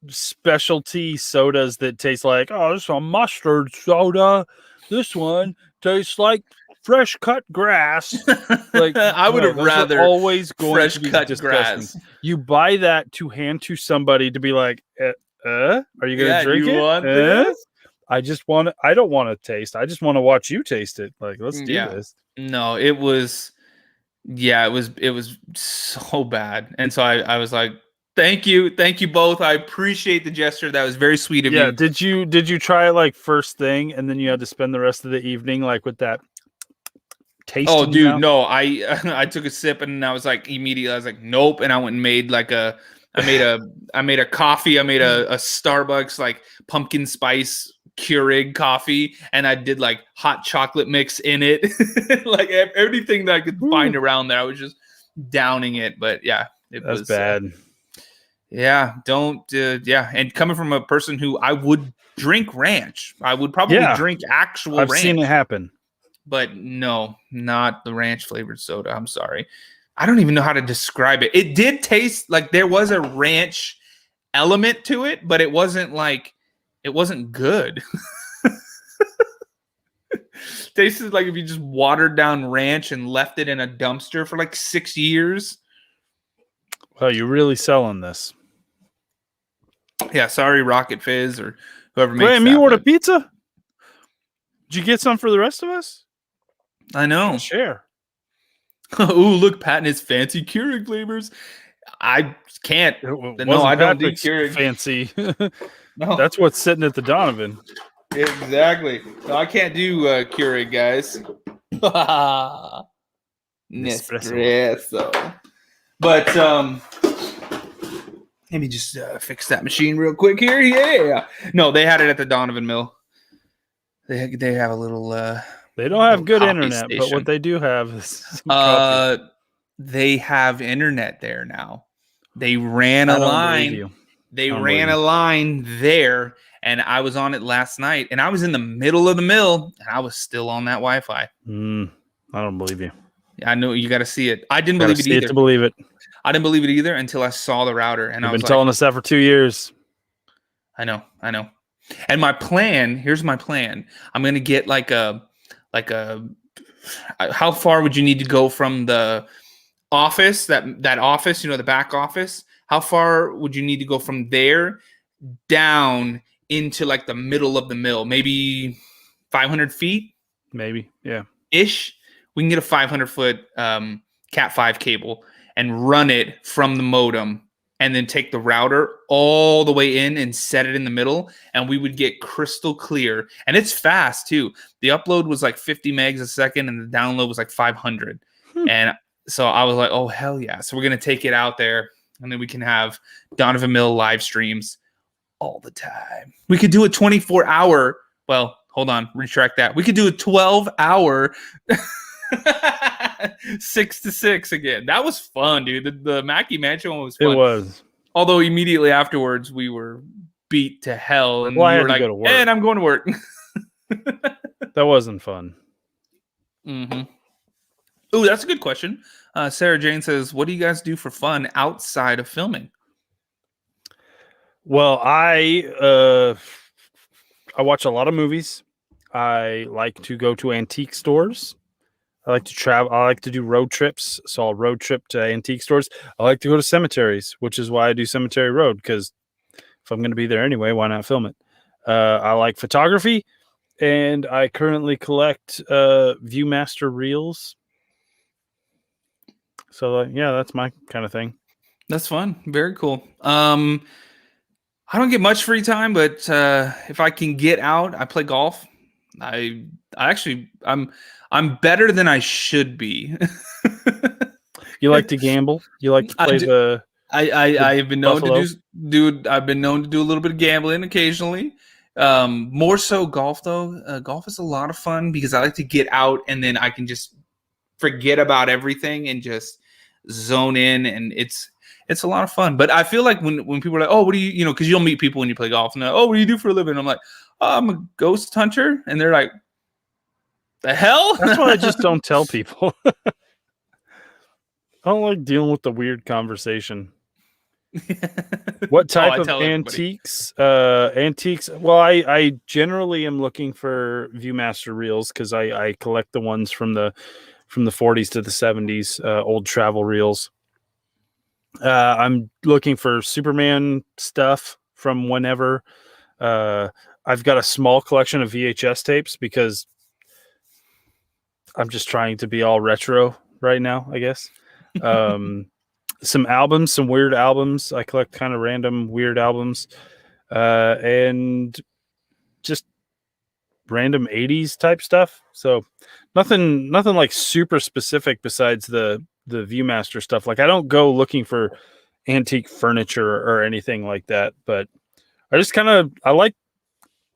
specialty sodas that taste like, oh, this is a mustard soda. This one tastes like fresh cut grass. Like I would have rather always going fresh to be cut disgusting. Grass. You buy that to hand to somebody to be like, are you gonna drink it? Want this? I don't want to taste. I just want to watch you taste it. Like, let's do this. No, it was so bad. And so I was like, thank you both. I appreciate the gesture. That was very sweet of you. Yeah. Did you try it like first thing, and then you had to spend the rest of the evening like with that taste? Oh, dude, no. I took a sip and I was like, immediately I was like, nope. And I went and made like I made a coffee. I made a Starbucks like pumpkin spice Keurig coffee, and I did like hot chocolate mix in it. Like everything that I could find around there. I was just downing it. But yeah, it was bad. Yeah, and coming from a person who I would drink ranch, I would probably drink actual ranch. I've seen it happen. But no, not the ranch flavored soda. I'm sorry. I don't even know how to describe it. It did taste like there was a ranch element to it, but it wasn't good. Tasted like if you just watered down ranch and left it in a dumpster for like 6 years. Well, you're really selling this. Yeah, sorry, Rocket Fizz or whoever makes that. Wait, you ordered pizza? Did you get some for the rest of us? I know. Share. Ooh, look, Pat and his fancy Keurig flavors. I can't. No, I don't do Keurig. Fancy. No, that's what's sitting at the Donovan. Exactly. No, I can't do Keurig, guys. Nespresso. But let me just fix that machine real quick here. Yeah. No, they had it at the Donovan Mill. They have a little. They don't have good internet, station. But what they do have is coffee. They have internet there now. They ran a line. They ran a line there, and I was on it last night, and I was in the middle of the mill, and I was still on that Wi-Fi. I don't believe you. I know you got to see it. I didn't believe it either. To believe it. I didn't believe it either until I saw the router, and You've been telling us that for 2 years. I know. And my plan, here's my plan. I'm going to get like a how far would you need to go from the office, that office, the back office? How far would you need to go from there down into like the middle of the mill? Maybe 500 feet? Maybe, yeah. Ish. We can get a 500-foot Cat 5 cable and run it from the modem and then take the router all the way in and set it in the middle, and we would get crystal clear. And it's fast, too. The upload was like 50 megs a second, and the download was like 500. And so I was like, oh, hell yeah. So we're going to take it out there, and then we can have Donovan Mill live streams all the time. We could do a 24-hour. Well, hold on. Retract that. We could do a 12-hour 6 to 6 again. That was fun, dude. The Mackey Mansion one was fun. It was. Although immediately afterwards we were beat to hell, and we were like, and I'm going to work. That wasn't fun. Mm-hmm. Ooh, that's a good question. Sarah Jane says, what do you guys do for fun outside of filming? Well, I watch a lot of movies. I like to go to antique stores. I like to travel. I like to do road trips. So I'll road trip to antique stores. I like to go to cemeteries, which is why I do Cemetery Road, because if I'm going to be there anyway, why not film it? I like photography, and I currently collect Viewmaster reels. So yeah, that's my kind of thing. That's fun. Very cool. I don't get much free time, but if I can get out, I play golf. I'm better than I should be. You like to gamble? You like to play I've been known to do I've been known to do a little bit of gambling occasionally. More so golf though. Golf is a lot of fun because I like to get out and then I can just forget about everything and just zone in, and it's a lot of fun. But I feel like when people are like, oh, what do you because you'll meet people when you play golf and they're like, oh, what do you do for a living? I'm like, oh, I'm a ghost hunter, and they're like, the hell? That's why I just don't tell people. I don't like dealing with the weird conversation. What type of antiques? Antiques. Well, I generally am looking for Viewmaster reels because I collect the ones from the 40s to the 70s, old travel reels. I'm looking for Superman stuff from whenever. I've got a small collection of VHS tapes because I'm just trying to be all retro right now, I guess. Some albums, some weird albums. I collect kind of random weird albums, and just random 80s type stuff. So nothing like super specific besides the Viewmaster stuff. Like I don't go looking for antique furniture or anything like that, but I like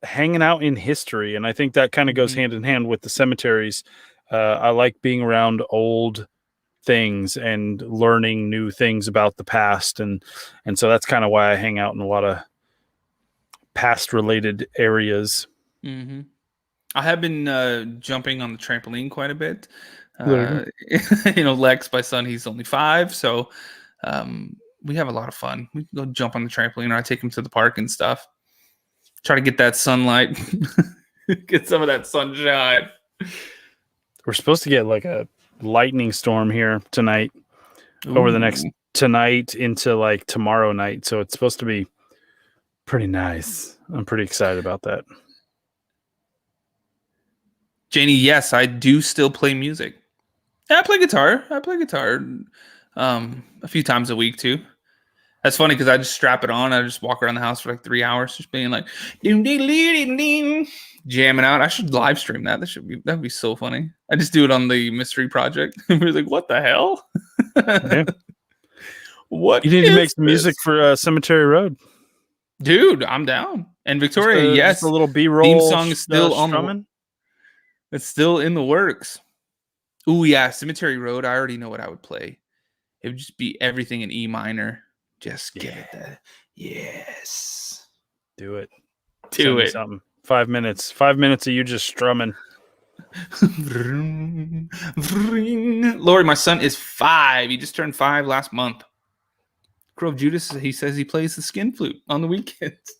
hanging out in history, and I think that kind of goes hand in hand with the cemeteries. I like being around old things and learning new things about the past, and so that's kind of why I hang out in a lot of past related areas. Mm-hmm. I have been jumping on the trampoline quite a bit. Lex, my son, he's only 5, so we have a lot of fun. We can go jump on the trampoline, or I take him to the park and stuff. Try to get that sunlight, get some of that sunshine. We're supposed to get like a lightning storm here tonight. Ooh. Over the next tonight into like tomorrow night. So it's supposed to be pretty nice. I'm pretty excited about that. Janie, yes, I do still play music. Yeah, I play guitar. A few times a week too. That's funny because I just strap it on. I just walk around the house for like 3 hours, just being like, jamming out. I should live stream that. That'd be so funny. I just do it on the mystery project. We're like, what the hell? Yeah. What you need to make some this? music for Cemetery Road, dude? I'm down. And Victoria, yes, just a little B-roll theme song is still on strumming. It's still in the works. Ooh, yeah, Cemetery Road. I already know what I would play. It would just be everything in E minor. Just give it that. Yes. Do it. Do it. Something. 5 minutes. 5 minutes of you just strumming. Lori, my son is 5. He just turned 5 last month. Grove Judas, he says he plays the skin flute on the weekends.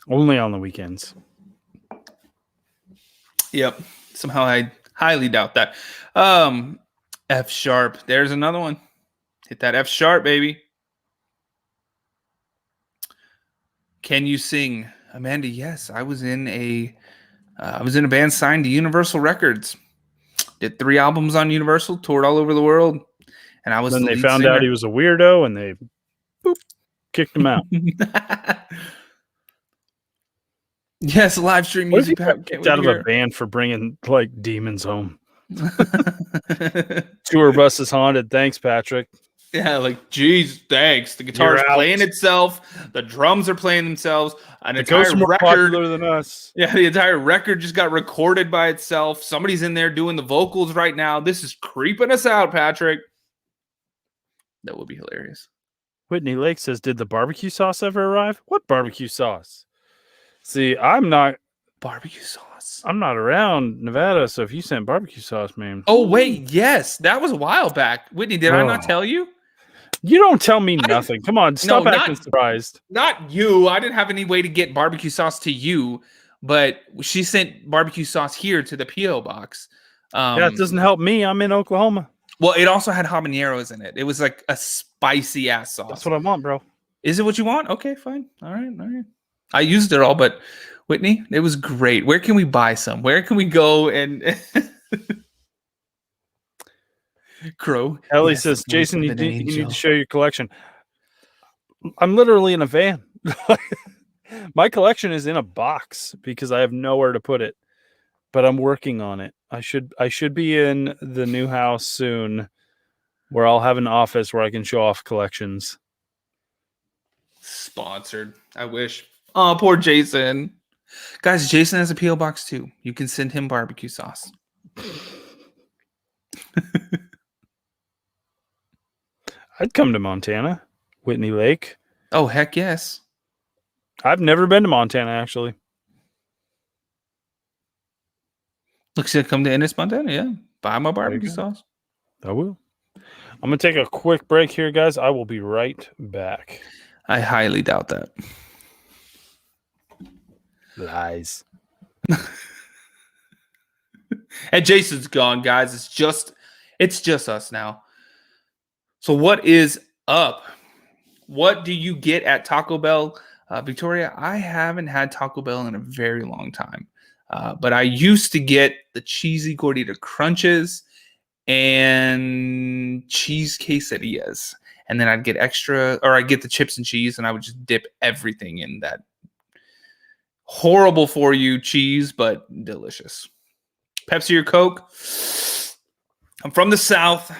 Only on the weekends. Yep. Somehow I highly doubt that. F sharp. There's another one. Hit that F sharp, baby. Can you sing? Amanda, yes. I was in a band signed to Universal Records. Did 3 albums on Universal, toured all over the world. And I was then the they lead found singer. out he was a weirdo and they kicked him out. Yes, live stream music. Kicked out of a band for bringing like demons home. Tour bus is haunted. Thanks, Patrick. Yeah, like, geez, thanks. The guitar is playing itself. The drums are playing themselves. An entire record popular than us. Yeah, the entire record just got recorded by itself. Somebody's in there doing the vocals right now. This is creeping us out, Patrick. That would be hilarious. Whitney Lake says, "Did the barbecue sauce ever arrive? What barbecue sauce?" See, I'm not barbecue sauce. I'm not around Nevada, so if you sent barbecue sauce, man. Oh wait, yes, that was a while back. Whitney, did I not tell you? You don't tell me nothing. Come on, stop acting surprised. Not you. I didn't have any way to get barbecue sauce to you, but she sent barbecue sauce here to the P.O. box. Yeah, it doesn't help me. I'm in Oklahoma. Well, it also had habaneros in it. It was like a spicy ass sauce. That's what I want, bro. Is it what you want? Okay, fine. All right. I used it all, but Whitney, it was great. Where can we buy some? Where can we go and Crow? Ellie says, Jason, you need to show your collection. I'm literally in a van. My collection is in a box because I have nowhere to put it, but I'm working on it. I should be in the new house soon where I'll have an office where I can show off collections. Sponsored. I wish. Oh, poor Jason. Guys, Jason has a P.O. box too. You can send him barbecue sauce. I'd come to Montana, Whitney Lake. Oh, heck yes. I've never been to Montana, actually. Looks like come to Ennis, Montana. Yeah. Buy my barbecue sauce. I will. I'm going to take a quick break here, guys. I will be right back. I highly doubt that. Lies. And Jason's gone, guys. It's just us now. So what is up? What do you get at Taco Bell? Victoria, I haven't had Taco Bell in a very long time. But I used to get the cheesy gordita crunches and cheese quesadillas. And then I'd get I'd get the chips and cheese, and I would just dip everything in that horrible for you cheese, but delicious. Pepsi or Coke? I'm from the South,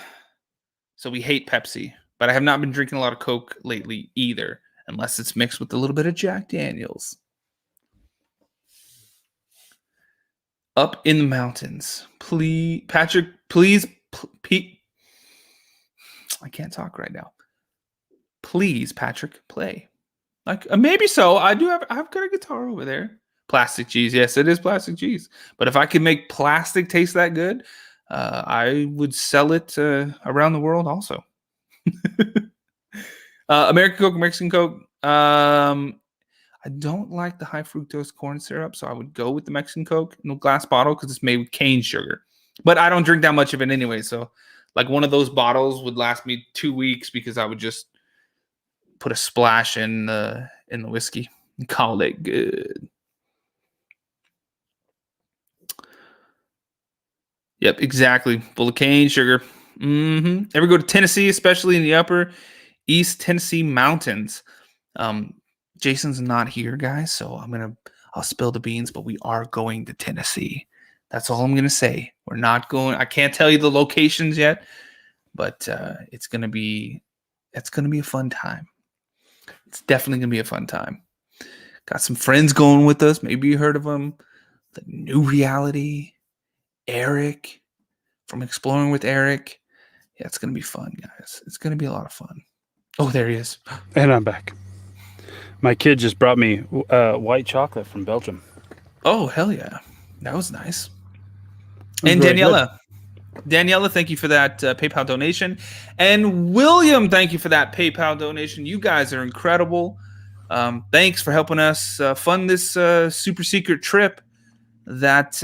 so we hate Pepsi. But I have not been drinking a lot of Coke lately either, unless it's mixed with a little bit of Jack Daniels. Up in the mountains. Please, Patrick, please, Pete. I can't talk right now. Please, Patrick, play. Like maybe so. I've got a guitar over there. Plastic cheese. Yes, it is plastic cheese. But if I could make plastic taste that good, I would sell it around the world also. American Coke, Mexican Coke. I don't like the high fructose corn syrup, so I would go with the Mexican Coke in a glass bottle because it's made with cane sugar. But I don't drink that much of it anyway, so like one of those bottles would last me 2 weeks because I would just put a splash in the whiskey and call it good. Yep, exactly. Full of cane sugar. Ever go to Tennessee, especially in the upper East Tennessee mountains? Jason's not here, guys, so I'll spill the beans, but we are going to Tennessee. That's all I'm gonna say. We're not going. I can't tell you the locations yet, but it's gonna be a fun time. It's definitely gonna be a fun time. Got some friends going with us. Maybe you heard of them. The New Reality, Eric from Exploring with Eric. Yeah, it's gonna be fun, guys. It's gonna be a lot of fun. Oh, there he is. And I'm back. My kid just brought me white chocolate from Belgium. Oh, hell yeah. That was nice. And Daniela. Daniela, thank you for that PayPal donation. And William, thank you for that PayPal donation. You guys are incredible. Thanks for helping us fund this super secret trip that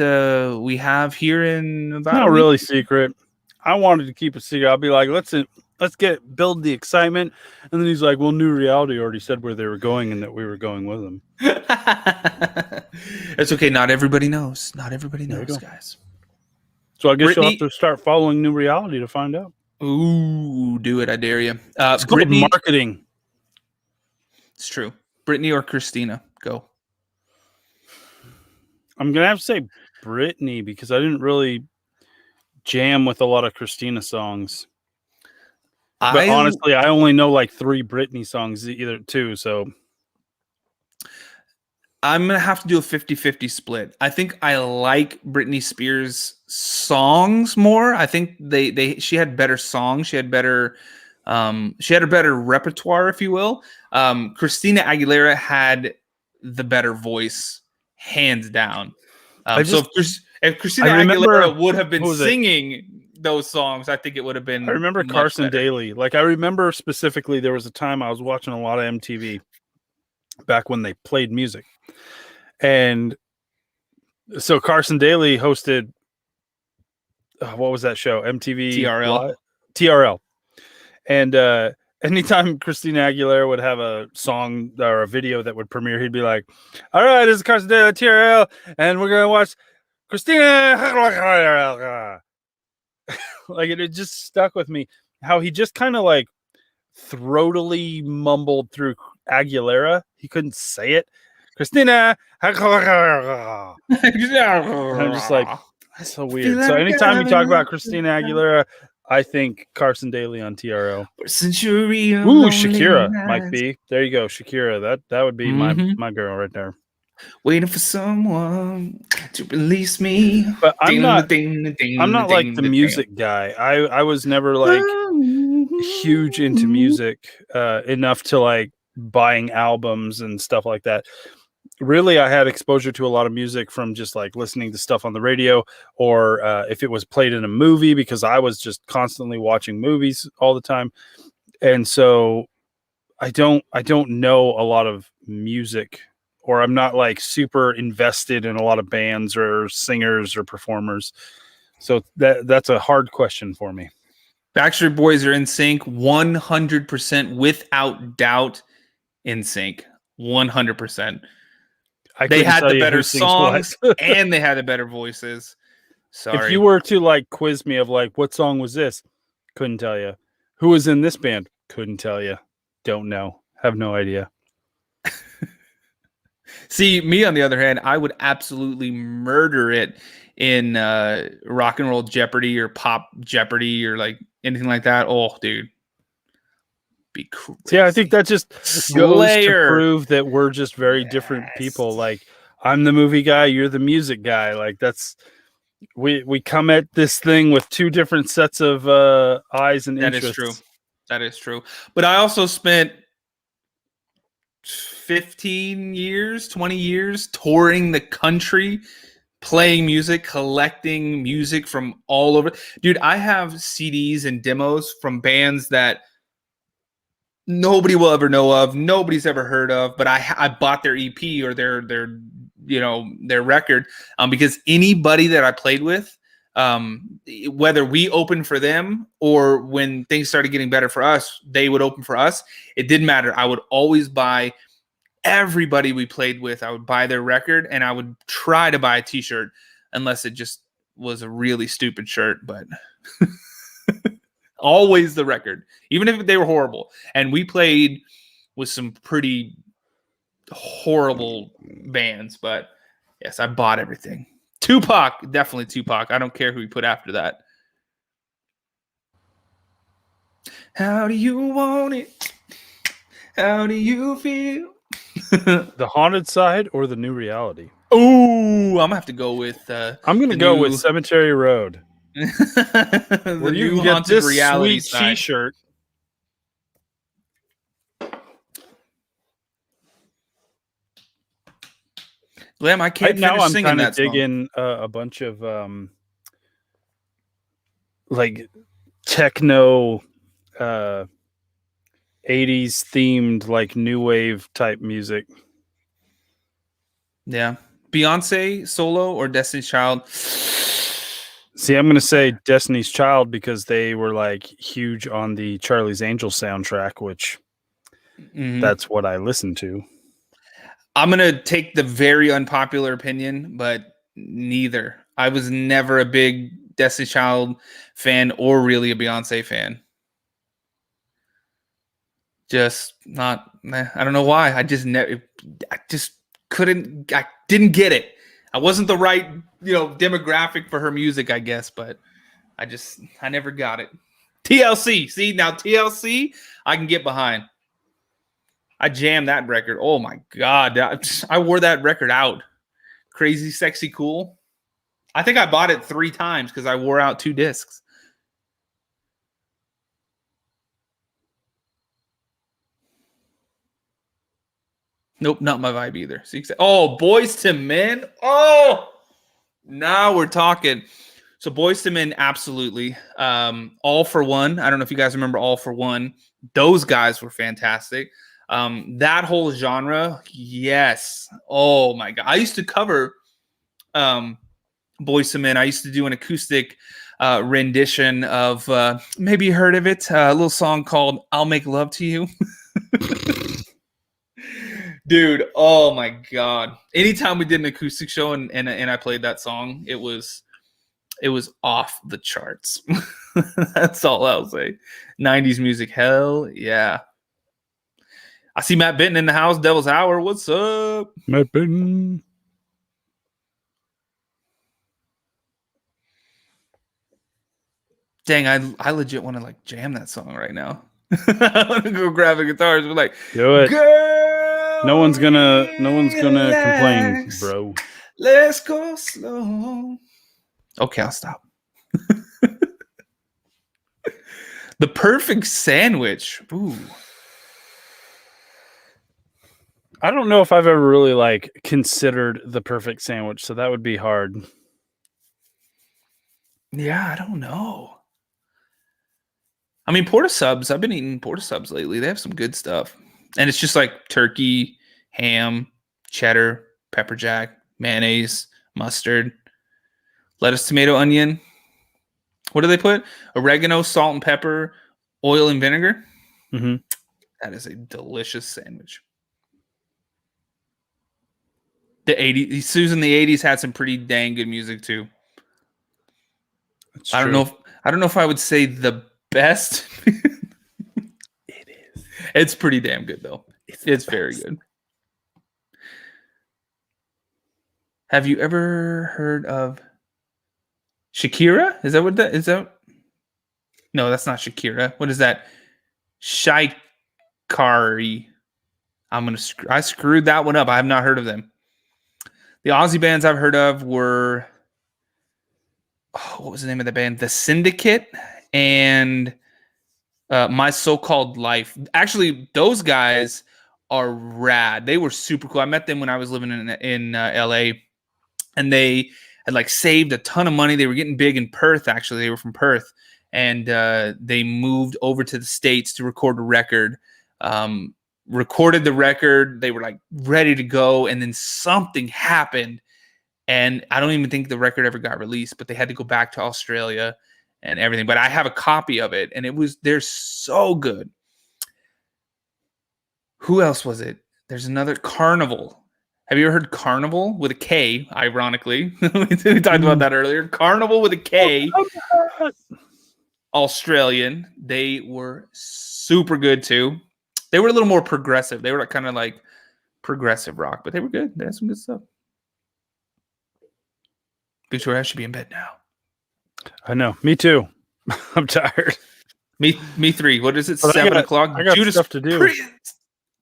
we have here in about not really secret. I wanted to keep it secret. I'll be like, let's build the excitement. And then he's like, well, New Reality already said where they were going and that we were going with them. It's okay. Not everybody knows. Not everybody knows, guys. So I guess you'll have to start following New Reality to find out. Ooh, do it. I dare you. It's called marketing. It's true. Brittany or Christina? Go. I'm going to have to say Brittany because I didn't really jam with a lot of Christina songs. But honestly, I only know like 3 Britney songs, either 2. So I'm going to have to do a 50-50 split. I think I like Britney Spears' songs more. I think she had better songs. She had a better repertoire, if you will. Christina Aguilera had the better voice, hands down. So if Christina Aguilera would have been singing those songs, I think it would have been. I remember Carson Daly. Like, I remember specifically there was a time I was watching a lot of MTV back when they played music. And so Carson Daly hosted, what was that show? MTV TRL. And anytime Christina Aguilera would have a song or a video that would premiere, he'd be like, all right, this is Carson Daly TRL, and we're going to watch Christina. Like, it just stuck with me how he just kind of like throatily mumbled through Aguilera. He couldn't say it. Christina. And I'm just like, that's so weird. So anytime you talk about Christina Aguilera, I think Carson Daly on TRL. Ooh, Shakira might be. There you go, Shakira. That would be my girl right there. Waiting for someone to release me. But I'm not like the music guy. I was never like huge into music enough to like buying albums and stuff like that. Really, I had exposure to a lot of music from just like listening to stuff on the radio, or if it was played in a movie, because I was just constantly watching movies all the time. And so I don't know a lot of music, or I'm not like super invested in a lot of bands or singers or performers. So that's a hard question for me. Backstreet Boys are in sync 100%, without doubt. In sync 100%. They had the better songs and they had the better voices. Sorry. If you were to like quiz me of like, what song was this? Couldn't tell you. Who was in this band? Couldn't tell you. Don't know. Have no idea. See, me on the other hand, I would absolutely murder it in Rock and Roll Jeopardy or Pop Jeopardy or like anything like that. Oh, dude. Be crazy. Yeah, I think that just goes to prove that we're just very different people. Like, I'm the movie guy, you're the music guy. Like, that's we come at this thing with 2 different sets of eyes and interests. That is true. But I also spent 15 years, 20 years touring the country, playing music, collecting music from all over. Dude, I have CDs and demos from bands that nobody will ever know of, nobody's ever heard of, but I bought their EP or their record because anybody that I played with, whether we opened for them or when things started getting better for us, they would open for us. It didn't matter. I would always buy everybody we played with. I would buy their record and I would try to buy a t-shirt unless it just was a really stupid shirt, but always the record, even if they were horrible. And we played with some pretty horrible bands, but yes, I bought everything. Tupac, definitely Tupac. I don't care who we put after that. How do you want it? How do you feel? The haunted side or the new reality? Oh, I'm gonna have to go with. I'm gonna go with Cemetery Road. The new haunted reality side. T-shirt. Glam, I can't finish singing that song. I'm trying to dig in a bunch of like techno 80s themed like new wave type music. Yeah. Beyonce solo or Destiny's Child? See, I'm going to say Destiny's Child because they were like huge on the Charlie's Angels soundtrack, which that's what I listened to. I'm going to take the very unpopular opinion, but neither. I was never a big Destiny's Child fan or really a Beyonce fan. Just not, I don't know why. I just couldn't, I didn't get it. I wasn't the right, demographic for her music, I guess, but I never got it. TLC. See, now TLC, I can get behind. I jammed that record. Oh my God. I wore that record out. Crazy, Sexy, Cool. I think I bought it 3 times because I wore out 2 discs. Nope, not my vibe either. Oh, Boyz II Men. Oh, now we're talking. So Boyz II Men, absolutely. All for One. I don't know if you guys remember All for One. Those guys were fantastic. That whole genre, yes. Oh my God. I used to cover Boyz II Men. I used to do an acoustic rendition of, maybe you heard of it, a little song called I'll Make Love to You. Dude, oh my God. Anytime we did an acoustic show and I played that song, it was off the charts. That's all I'll say. 90s music, hell yeah. I see Matt Benton in the house, Devil's Hour. What's up? Matt Benton. Dang, I legit want to like jam that song right now. I want to go grab a guitar and be like, do it. Girl, no one's gonna complain, bro. Let's go slow. Okay, I'll stop. The Perfect Sandwich. Ooh. I don't know if I've ever really like considered The Perfect Sandwich, so that would be hard. Yeah, I don't know. I mean, Porta Subs. I've been eating Porta Subs lately. They have some good stuff. And it's just like turkey, ham, cheddar, pepper jack, mayonnaise, mustard, lettuce, tomato, onion. What do they put? Oregano, salt and pepper, oil and vinegar. Mm-hmm. That is a delicious sandwich. Susan, the 80s had some pretty dang good music too. I don't know if I would say the best. It is. It's pretty damn good though. It's very good. Have you ever heard of Shakira? Is that what that is? That no, that's not Shakira. What is that? Shaikari. I screwed that one up. I have not heard of them. The Aussie bands I've heard of were what was the name of the band? The Syndicate and My So-Called Life. Actually, those guys are rad. They were super cool. I met them when I was living in LA, and they had like saved a ton of money. They were getting big in Perth. Actually, they were from Perth, and they moved over to the States to record a record. Recorded the record. They were like ready to go, and then something happened. And I don't even think the record ever got released, but they had to go back to Australia and everything. But I have a copy of it, and they're so good. Who else was it? There's another Carnival. Have you ever heard Carnival with a K? Ironically, we talked about that earlier. Carnival with a K. Australian. They were super good too. They were a little more progressive. They were kind of like progressive rock, but they were good. They had some good stuff. Victoria, I should be in bed now. I know. Me too. I'm tired. Me 3. What is it? But 7 o'clock. I got Judas stuff to do. Priest,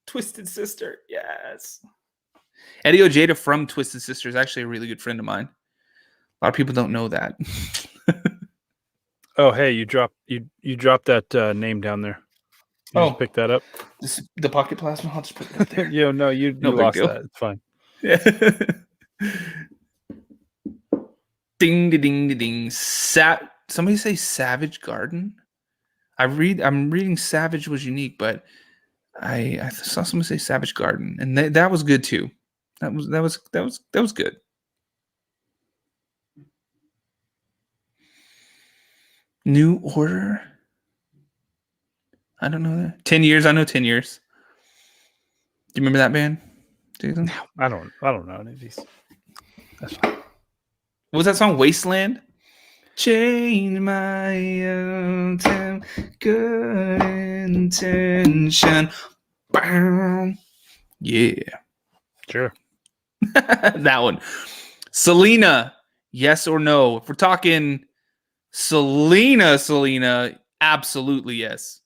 Twisted Sister. Yes. Eddie Ojeda from Twisted Sister is actually a really good friend of mine. A lot of people don't know that. Oh, hey, you dropped that name down there. You just pick that up. The pocket plasma. I'll just put it up there. You lost that. It's fine. Yeah. Ding, ding, ding, ding. Somebody say Savage Garden. I'm reading Savage was unique, but I saw someone say Savage Garden, and that was good too. That was good. New Order. I don't know that. 10 years. I know 10 years. Do you remember that band? No, I don't know any of these. That's fine. What was that song? Wasteland? Change my own time, good intention. Bam. Yeah. Sure. That one. Selena, yes or no? If we're talking Selena, absolutely yes.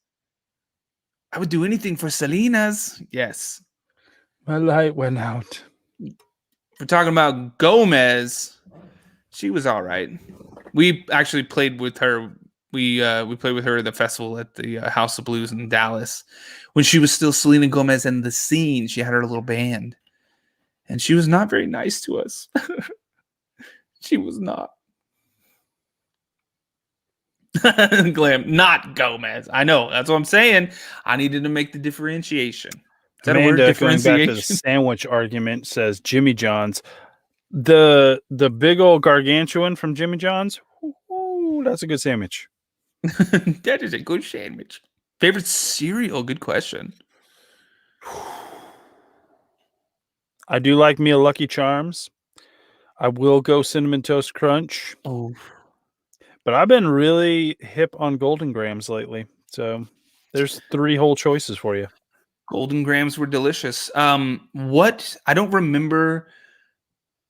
I would do anything for Selena's. Yes. My light went out. If we're talking about Gomez, she was all right. We actually played with her. We played with her at the festival at the House of Blues in Dallas when she was still Selena Gomez and the Scene. She had her little band, and she was not very nice to us. She was not. Glam, not Gomez. I know. That's what I'm saying. I needed to make the differentiation. Is that Amanda, a word? Differentiation? going back to the sandwich argument, says Jimmy John's. The big old gargantuan from Jimmy John's. Ooh, that's a good sandwich. That is a good sandwich. Favorite cereal? Good question. I do like me a Lucky Charms. I will go Cinnamon Toast Crunch. Oh. But I've been really hip on Golden Grams lately. So there's 3 whole choices for you. Golden Grams were delicious. What? I don't remember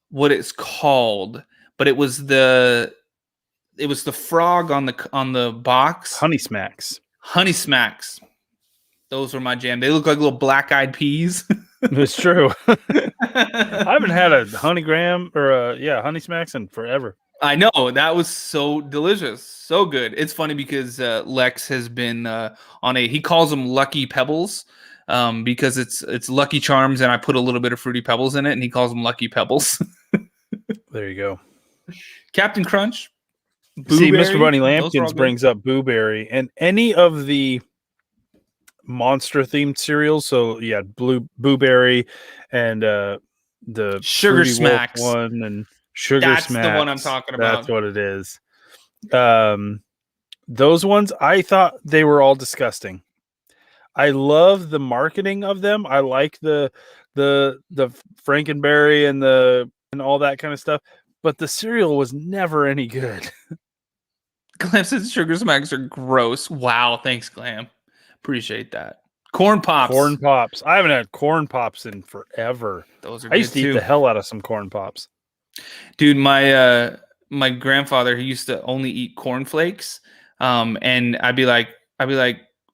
what it's called, but it was the frog on the box. Honey Smacks. Honey Smacks. Those were my jam. They look like little black-eyed peas. It's true. I haven't had a Honey Graham or Honey Smacks in forever. I know. That was so delicious. So good. It's funny because Lex has been he calls them Lucky Pebbles because it's Lucky Charms and I put a little bit of Fruity Pebbles in it and he calls them Lucky Pebbles. There you go. Captain Crunch. See, Mr. Bunny Lampkins brings up Boo-Berry and any of the monster-themed cereals. So, yeah, Boo-Berry and the Sugar Smacks one and Sugar That's Smacks. the one I'm talking about. That's what it is. Those ones, I thought they were all disgusting. I love the marketing of them. I like the Frankenberry and all that kind of stuff. But the cereal was never any good. Glam says Sugar Smacks are gross. Wow, thanks, Glam. Appreciate that. Corn Pops. Corn Pops. I haven't had Corn Pops in forever. Those are I used to eat too. the hell out of some Corn Pops. Dude, my grandfather, he used to only eat cornflakes. And I'd be like,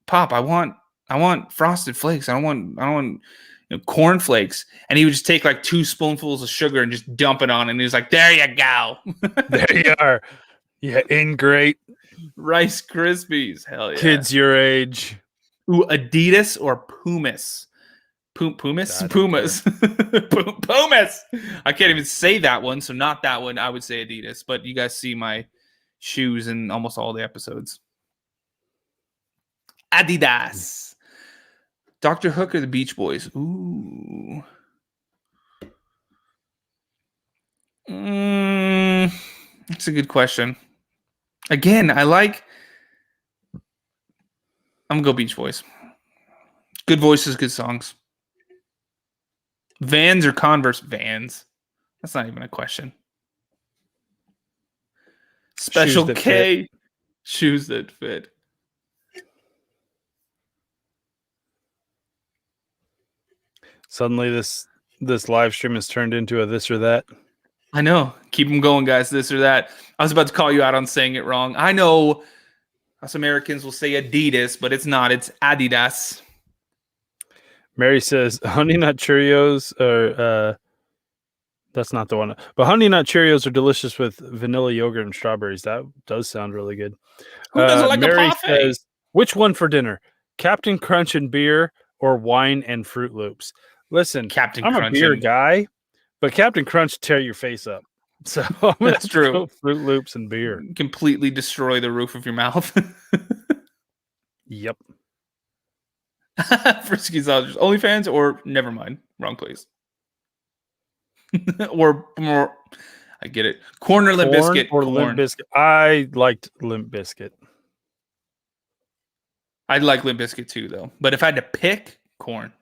Pop, I want Frosted Flakes. I don't want cornflakes. And he would just take like 2 spoonfuls of sugar and just dump it on. And he was like, there you go. There you are. Yeah, ingrate. Rice Krispies. Hell yeah. Kids your age. Ooh, Adidas or Pumas? Pumas? Pumas. Pumas. I can't even say that one, so not that one. I would say Adidas, but you guys see my shoes in almost all the episodes. Adidas. Dr. Hook or the Beach Boys? Ooh. That's a good question. Again, I'm going to go Beach Boys. Good voices, good songs. Vans or Converse? Vans. That's not even a question. Special K. Fit. Shoes that fit. Suddenly this live stream has turned into a this or that. I know. Keep them going, guys. This or that. I was about to call you out on saying it wrong. I know us Americans will say Adidas, but it's not. It's Adidas. Mary says Honey Nut Cheerios are that's not the one. But Honey Nut Cheerios are delicious with vanilla yogurt and strawberries. That does sound really good. Who doesn't like Mary a parfait? says, which one for dinner? Captain Crunch and beer or wine and Fruit Loops? Listen, I'm a beer guy, but Captain Crunch tear your face up. So I'm gonna That's true. go Fruit Loops and beer. Completely destroy the roof of your mouth. Yep. Frisky Sausage. OnlyFans or never mind. Wrong place. or more. I get it. Corn or Limp Bizkit? Or Limp Bizkit. I liked Limp Bizkit. I'd like Limp Bizkit too, though. But if I had to pick, Corn.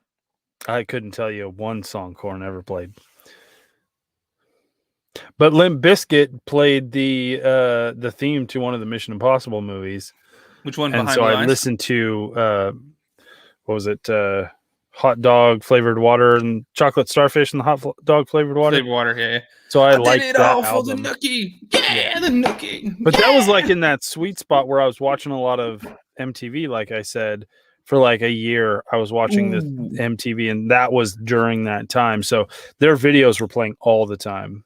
I couldn't tell you one song Korn ever played. But Limp Bizkit played the theme to one of the Mission Impossible movies. Which one? And so I listened to what was it? Hot dog flavored water and chocolate starfish and the hot dog flavored water. Flavored water, yeah. So I liked did it that all album. For the nookie. Yeah, the nookie. But that was like in that sweet spot where I was watching a lot of MTV, like I said. For like a year, I was watching this MTV, and that was during that time. So their videos were playing all the time.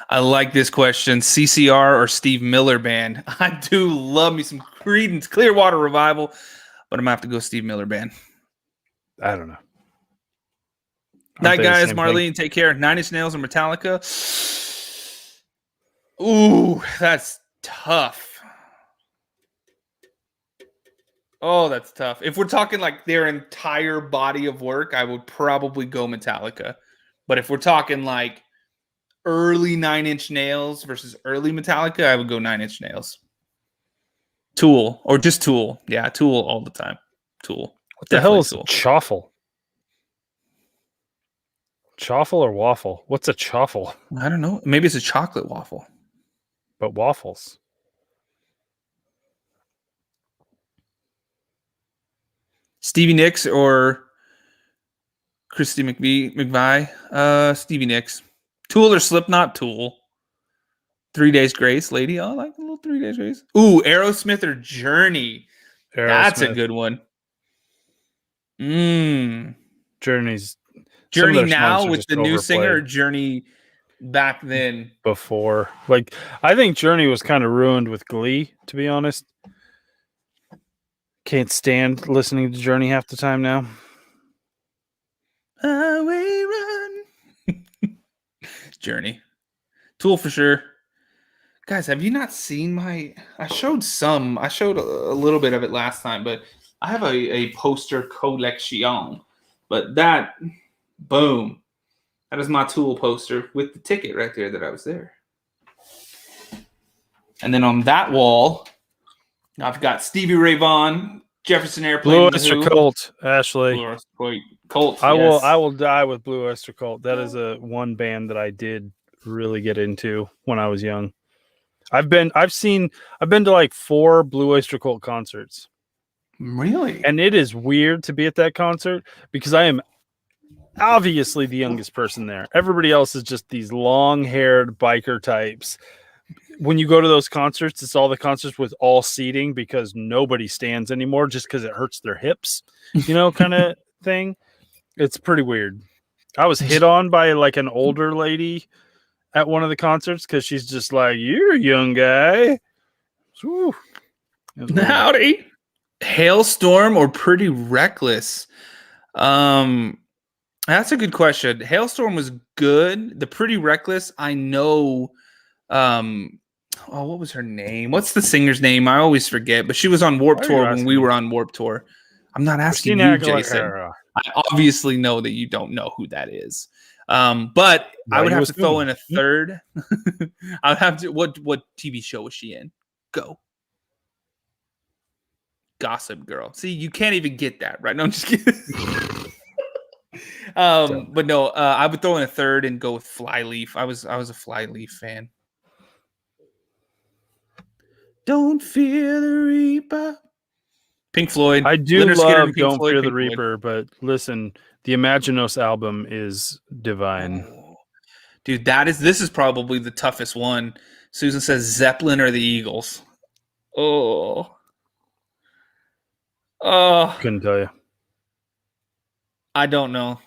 I like this question. CCR or Steve Miller Band? I do love me some Creedence Clearwater Revival, but I'm going to have to go Steve Miller Band. I don't know. Night, guys. Marlene, take care. Nine Inch Nails or Metallica? Ooh, that's tough. Oh, that's tough. If we're talking like their entire body of work, I would probably go Metallica. But if we're talking like early Nine Inch Nails versus early Metallica, I would go Nine Inch Nails. Tool or just Tool. Yeah, Tool all the time. Tool. What the hell is chaffle? Chaffle or waffle? What's a chaffle? I don't know. Maybe it's a chocolate waffle. But waffles. Stevie Nicks or Christy McVie? Stevie Nicks. Tool or Slipknot? Tool. 3 Days Grace, lady. Oh, I like a little 3 Days Grace. Ooh, Aerosmith or Journey? Aerosmith. That's a good one. Journey's Journey now with the new singer, or Journey back then? Before. Like, I think Journey was kind of ruined with Glee, to be honest. Can't stand listening to Journey half the time now. Highway run. Journey. Tool for sure. Guys, have you not seen my... I showed a little bit of it last time, but I have a poster collection. But that, boom. That is my Tool poster with the ticket right there that I was there. And then on that wall... I've got Stevie Ray Vaughan, Jefferson Airplane, Blue Oyster Cult, Ashley. Blue Oyster Cult. I will die with Blue Oyster Cult. That is one band that I did really get into when I was young. I've been to like 4 Blue Oyster Cult concerts. Really? And it is weird to be at that concert because I am obviously the youngest person there. Everybody else is just these long-haired biker types. When you go to those concerts, it's all the concerts with all seating because nobody stands anymore just because it hurts their hips, kind of thing. It's pretty weird. I was hit on by like an older lady at one of the concerts because she's just like, "You're a young guy." Howdy. Hailstorm or Pretty Reckless? That's a good question. Hailstorm was good. The Pretty Reckless, I know. What was her name? What's the singer's name? I always forget, but she was on Warped Tour when we were on Warped Tour. I'm not asking you, Jason. I obviously know that you don't know who that is. But I would have to throw in a third. I would have to. What TV show was she in? Go. Gossip Girl. See, you can't even get that, right? No, I'm just kidding. But no, I would throw in a third and go with Flyleaf. I was a Flyleaf fan. Don't Fear the Reaper. Pink Floyd. I do Leonard Skinner love and Pink Don't Floyd, Fear the Pink Floyd. Reaper, but listen, the Imaginos album is divine. Oh, dude, this is probably the toughest one. Susan says Zeppelin or the Eagles. Oh. Couldn't tell you. I don't know.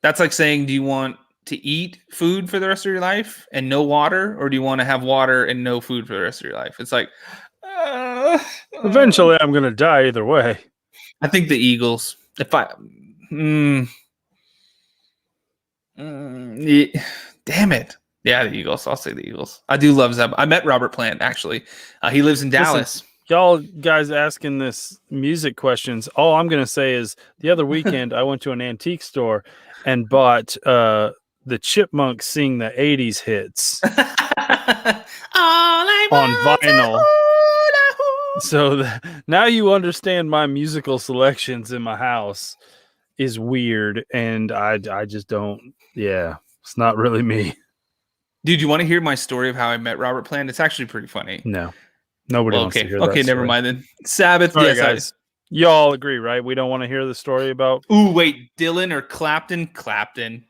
That's like saying, do you want to eat food for the rest of your life and no water, or do you want to have water and no food for the rest of your life? It's like, eventually I'm gonna die either way. I think the Eagles. If I, damn it, yeah, the Eagles. I'll say the Eagles. I do love Zeb. I met Robert Plant actually. He lives in Dallas. Listen, y'all guys asking this music questions. All I'm gonna say is the other weekend I went to an antique store and bought the Chipmunks sing the 80s hits on vinyl. So now you understand my musical selections in my house is weird, and I just don't. Yeah, it's not really me. Dude, you want to hear my story of how I met Robert Plant? It's actually pretty funny. No, nobody wants to hear that. Okay, never mind then. Sabbath, sorry, yes, guys. Y'all agree, right? We don't want to hear the story about. Ooh, wait, Dylan or Clapton? Clapton.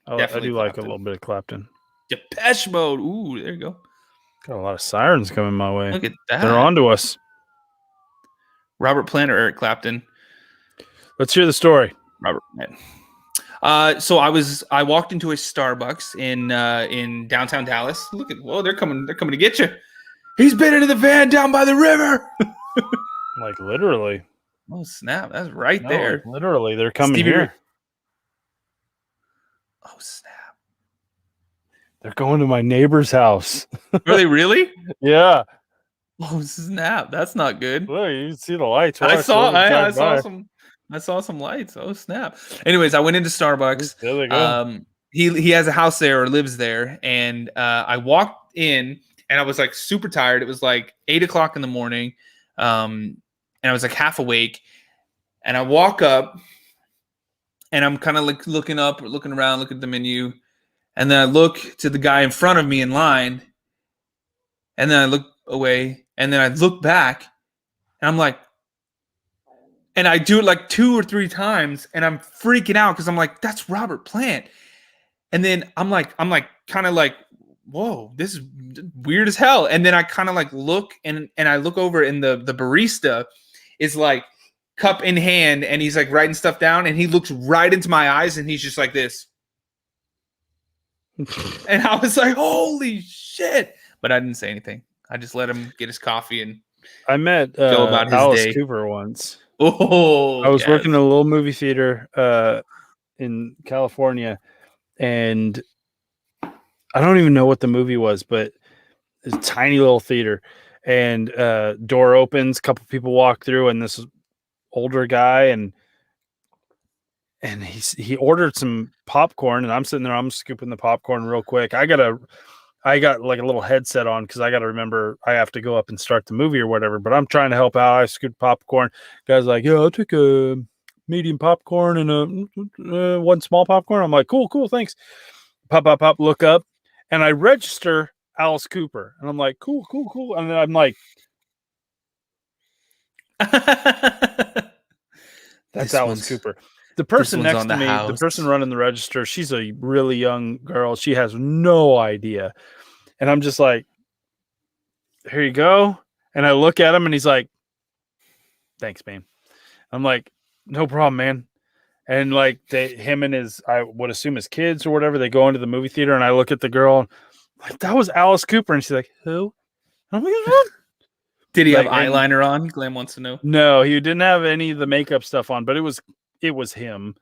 Oh, I do like a little bit of Clapton. Depeche Mode. Ooh, there you go. Got a lot of sirens coming my way. Look at that. They're on to us. Robert Plant or Eric Clapton? Let's hear the story. Robert Plant. So I walked into a Starbucks in downtown Dallas. Look at they're coming to get you. He's been into the van down by the river. Like literally. Oh snap! That's right there. Like, literally, they're coming here. Oh snap! They're going to my neighbor's house. Are they really? Yeah. Oh snap! That's not good. Look, you can see the lights. I saw some lights. Oh snap! Anyways, I went into Starbucks. There they go. He has a house there or lives there, and I walked in and I was like super tired. It was like 8 o'clock in the morning, and I was like half awake. And I walk up, and I'm kind of like looking around, look at the menu, and then I look to the guy in front of me in line, and then I look away, and then I look back, and I'm like, and I do it like 2 or 3 times, and I'm freaking out because I'm like, that's Robert Plant. And then I'm like kind of like, whoa, this is weird as hell. And then I kind of like look and I look over, and the barista is like cup in hand, and he's like writing stuff down, and he looks right into my eyes, and he's just like this. And I was like, holy shit. But I didn't say anything. I just let him get his coffee and I met go about his Alice day. Cooper once. Oh, I was working in a little movie theater in California, and I don't even know what the movie was, but it's a tiny little theater, and door opens, a couple people walk through, and this older guy, and he ordered some popcorn, and I'm sitting there, I'm scooping the popcorn real quick. I got like a little headset on because I got to remember I have to go up and start the movie or whatever, but I'm trying to help out. I scoop popcorn. Guy's like, yeah, I'll take a medium popcorn and a one small popcorn. I'm like, cool, thanks. Pop, look up, and I register Alice Cooper, and I'm like, cool. And then I'm like, that's Alice Cooper. The person next to me, the person running the register, she's a really young girl. She has no idea. And I'm just like, here you go. And I look at him, and he's like, thanks, man. I'm like, no problem, man. And like him and his, I would assume his kids or whatever, they go into the movie theater, and I look at the girl, and I'm like, that was Alice Cooper. And she's like, who? I'm like, what? Did he have eyeliner on? Glam wants to know. No, he didn't have any of the makeup stuff on, but it was him.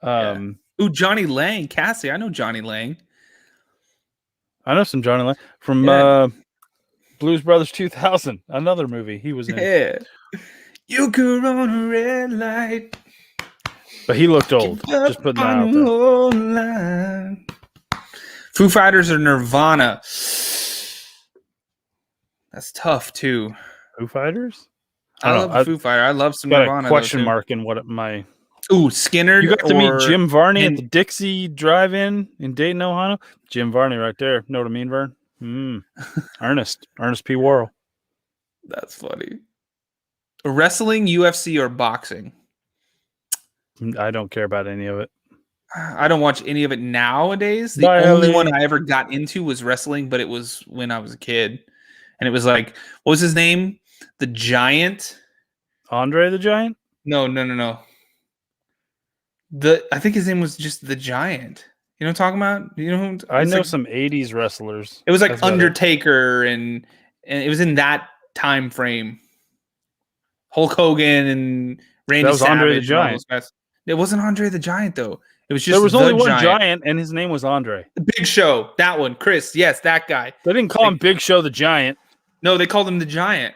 Ooh, Johnny Lang. Cassie, I know Johnny Lang. I know some Johnny Lang from Blues Brothers 2000, another movie he was in. Yeah. You could run a red light. But he looked old. Just putting that out there. Foo Fighters or Nirvana? That's tough too. Foo Fighters? I love the Foo Fighter. I love some got Nirvana. A question though, too. mark in what my. Ooh, Skinner. You got to meet Jim Varney at the Dixie Drive-In in Dayton, Ohio. Jim Varney right there. Know what I mean, Vern? Ernest P. Worrell. That's funny. Wrestling, UFC, or boxing? I don't care about any of it. I don't watch any of it nowadays. The only one I ever got into was wrestling, but it was when I was a kid. And it was like, what was his name? The Giant? Andre the Giant? No. I think his name was just the Giant. You know what I'm talking about? You know, I know some 80s wrestlers. It was like Undertaker and it was in that time frame. Hulk Hogan and Randy Savage. Andre the Giant. It wasn't Andre the Giant though. It was just there was only one giant, and his name was Andre. The Big Show, that one, Chris. Yes, that guy. They didn't call him Big Show the Giant. No, they called him the Giant.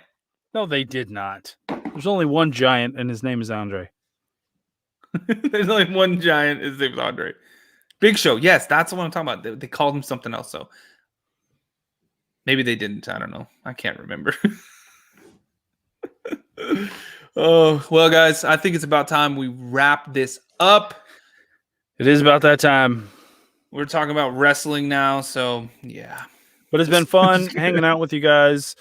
No, they did not. There's only one giant, and his name is Andre. There's only one giant. His name is Andre. Big Show. Yes, that's the one I'm talking about. They called him something else. So maybe they didn't. I don't know. I can't remember. Oh, well, guys, I think it's about time we wrap this up. It is about that time. We're talking about wrestling now, so yeah. But it's been fun hanging out with you guys.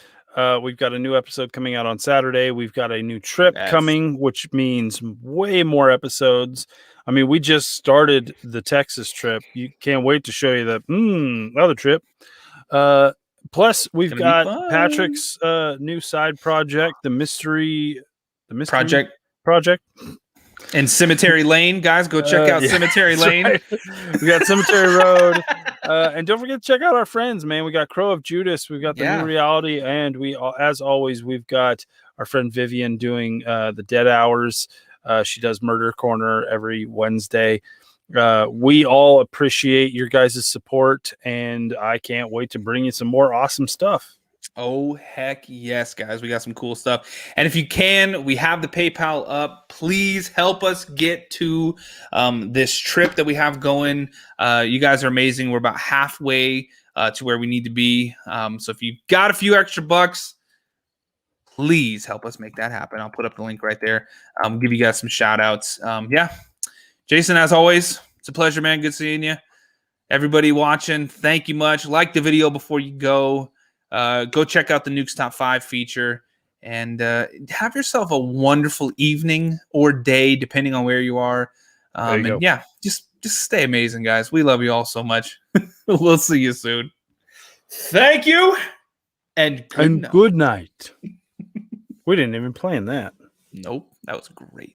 We've got a new episode coming out on Saturday. We've got a new trip coming, which means way more episodes. I mean, we just started the Texas trip. You can't wait to show you the other trip. Plus, we've got Patrick's new side project, the mystery project. And Cemetery Lane, guys, go check out Cemetery Lane. Right. We got Cemetery Road, and don't forget to check out our friends, man. We got Crow of Judas, we've got the New Reality, and we, as always, we've got our friend Vivian doing the Dead Hours. She does Murder Corner every Wednesday. We all appreciate your guys' support, and I can't wait to bring you some more awesome stuff. Oh, heck yes, guys. We got some cool stuff. And if you can, we have the PayPal up. Please help us get to this trip that we have going. You guys are amazing. We're about halfway to where we need to be. So if you got a few extra bucks, please help us make that happen. I'll put up the link right there. Give you guys some shout outs. Jason, as always, it's a pleasure, man. Good seeing you. Everybody watching, thank you much. Like the video before you go. Go check out the Nukes Top 5 feature and have yourself a wonderful evening or day, depending on where you are. Just stay amazing, guys. We love you all so much. We'll see you soon. Thank you and good night. We didn't even plan that. Nope, that was great.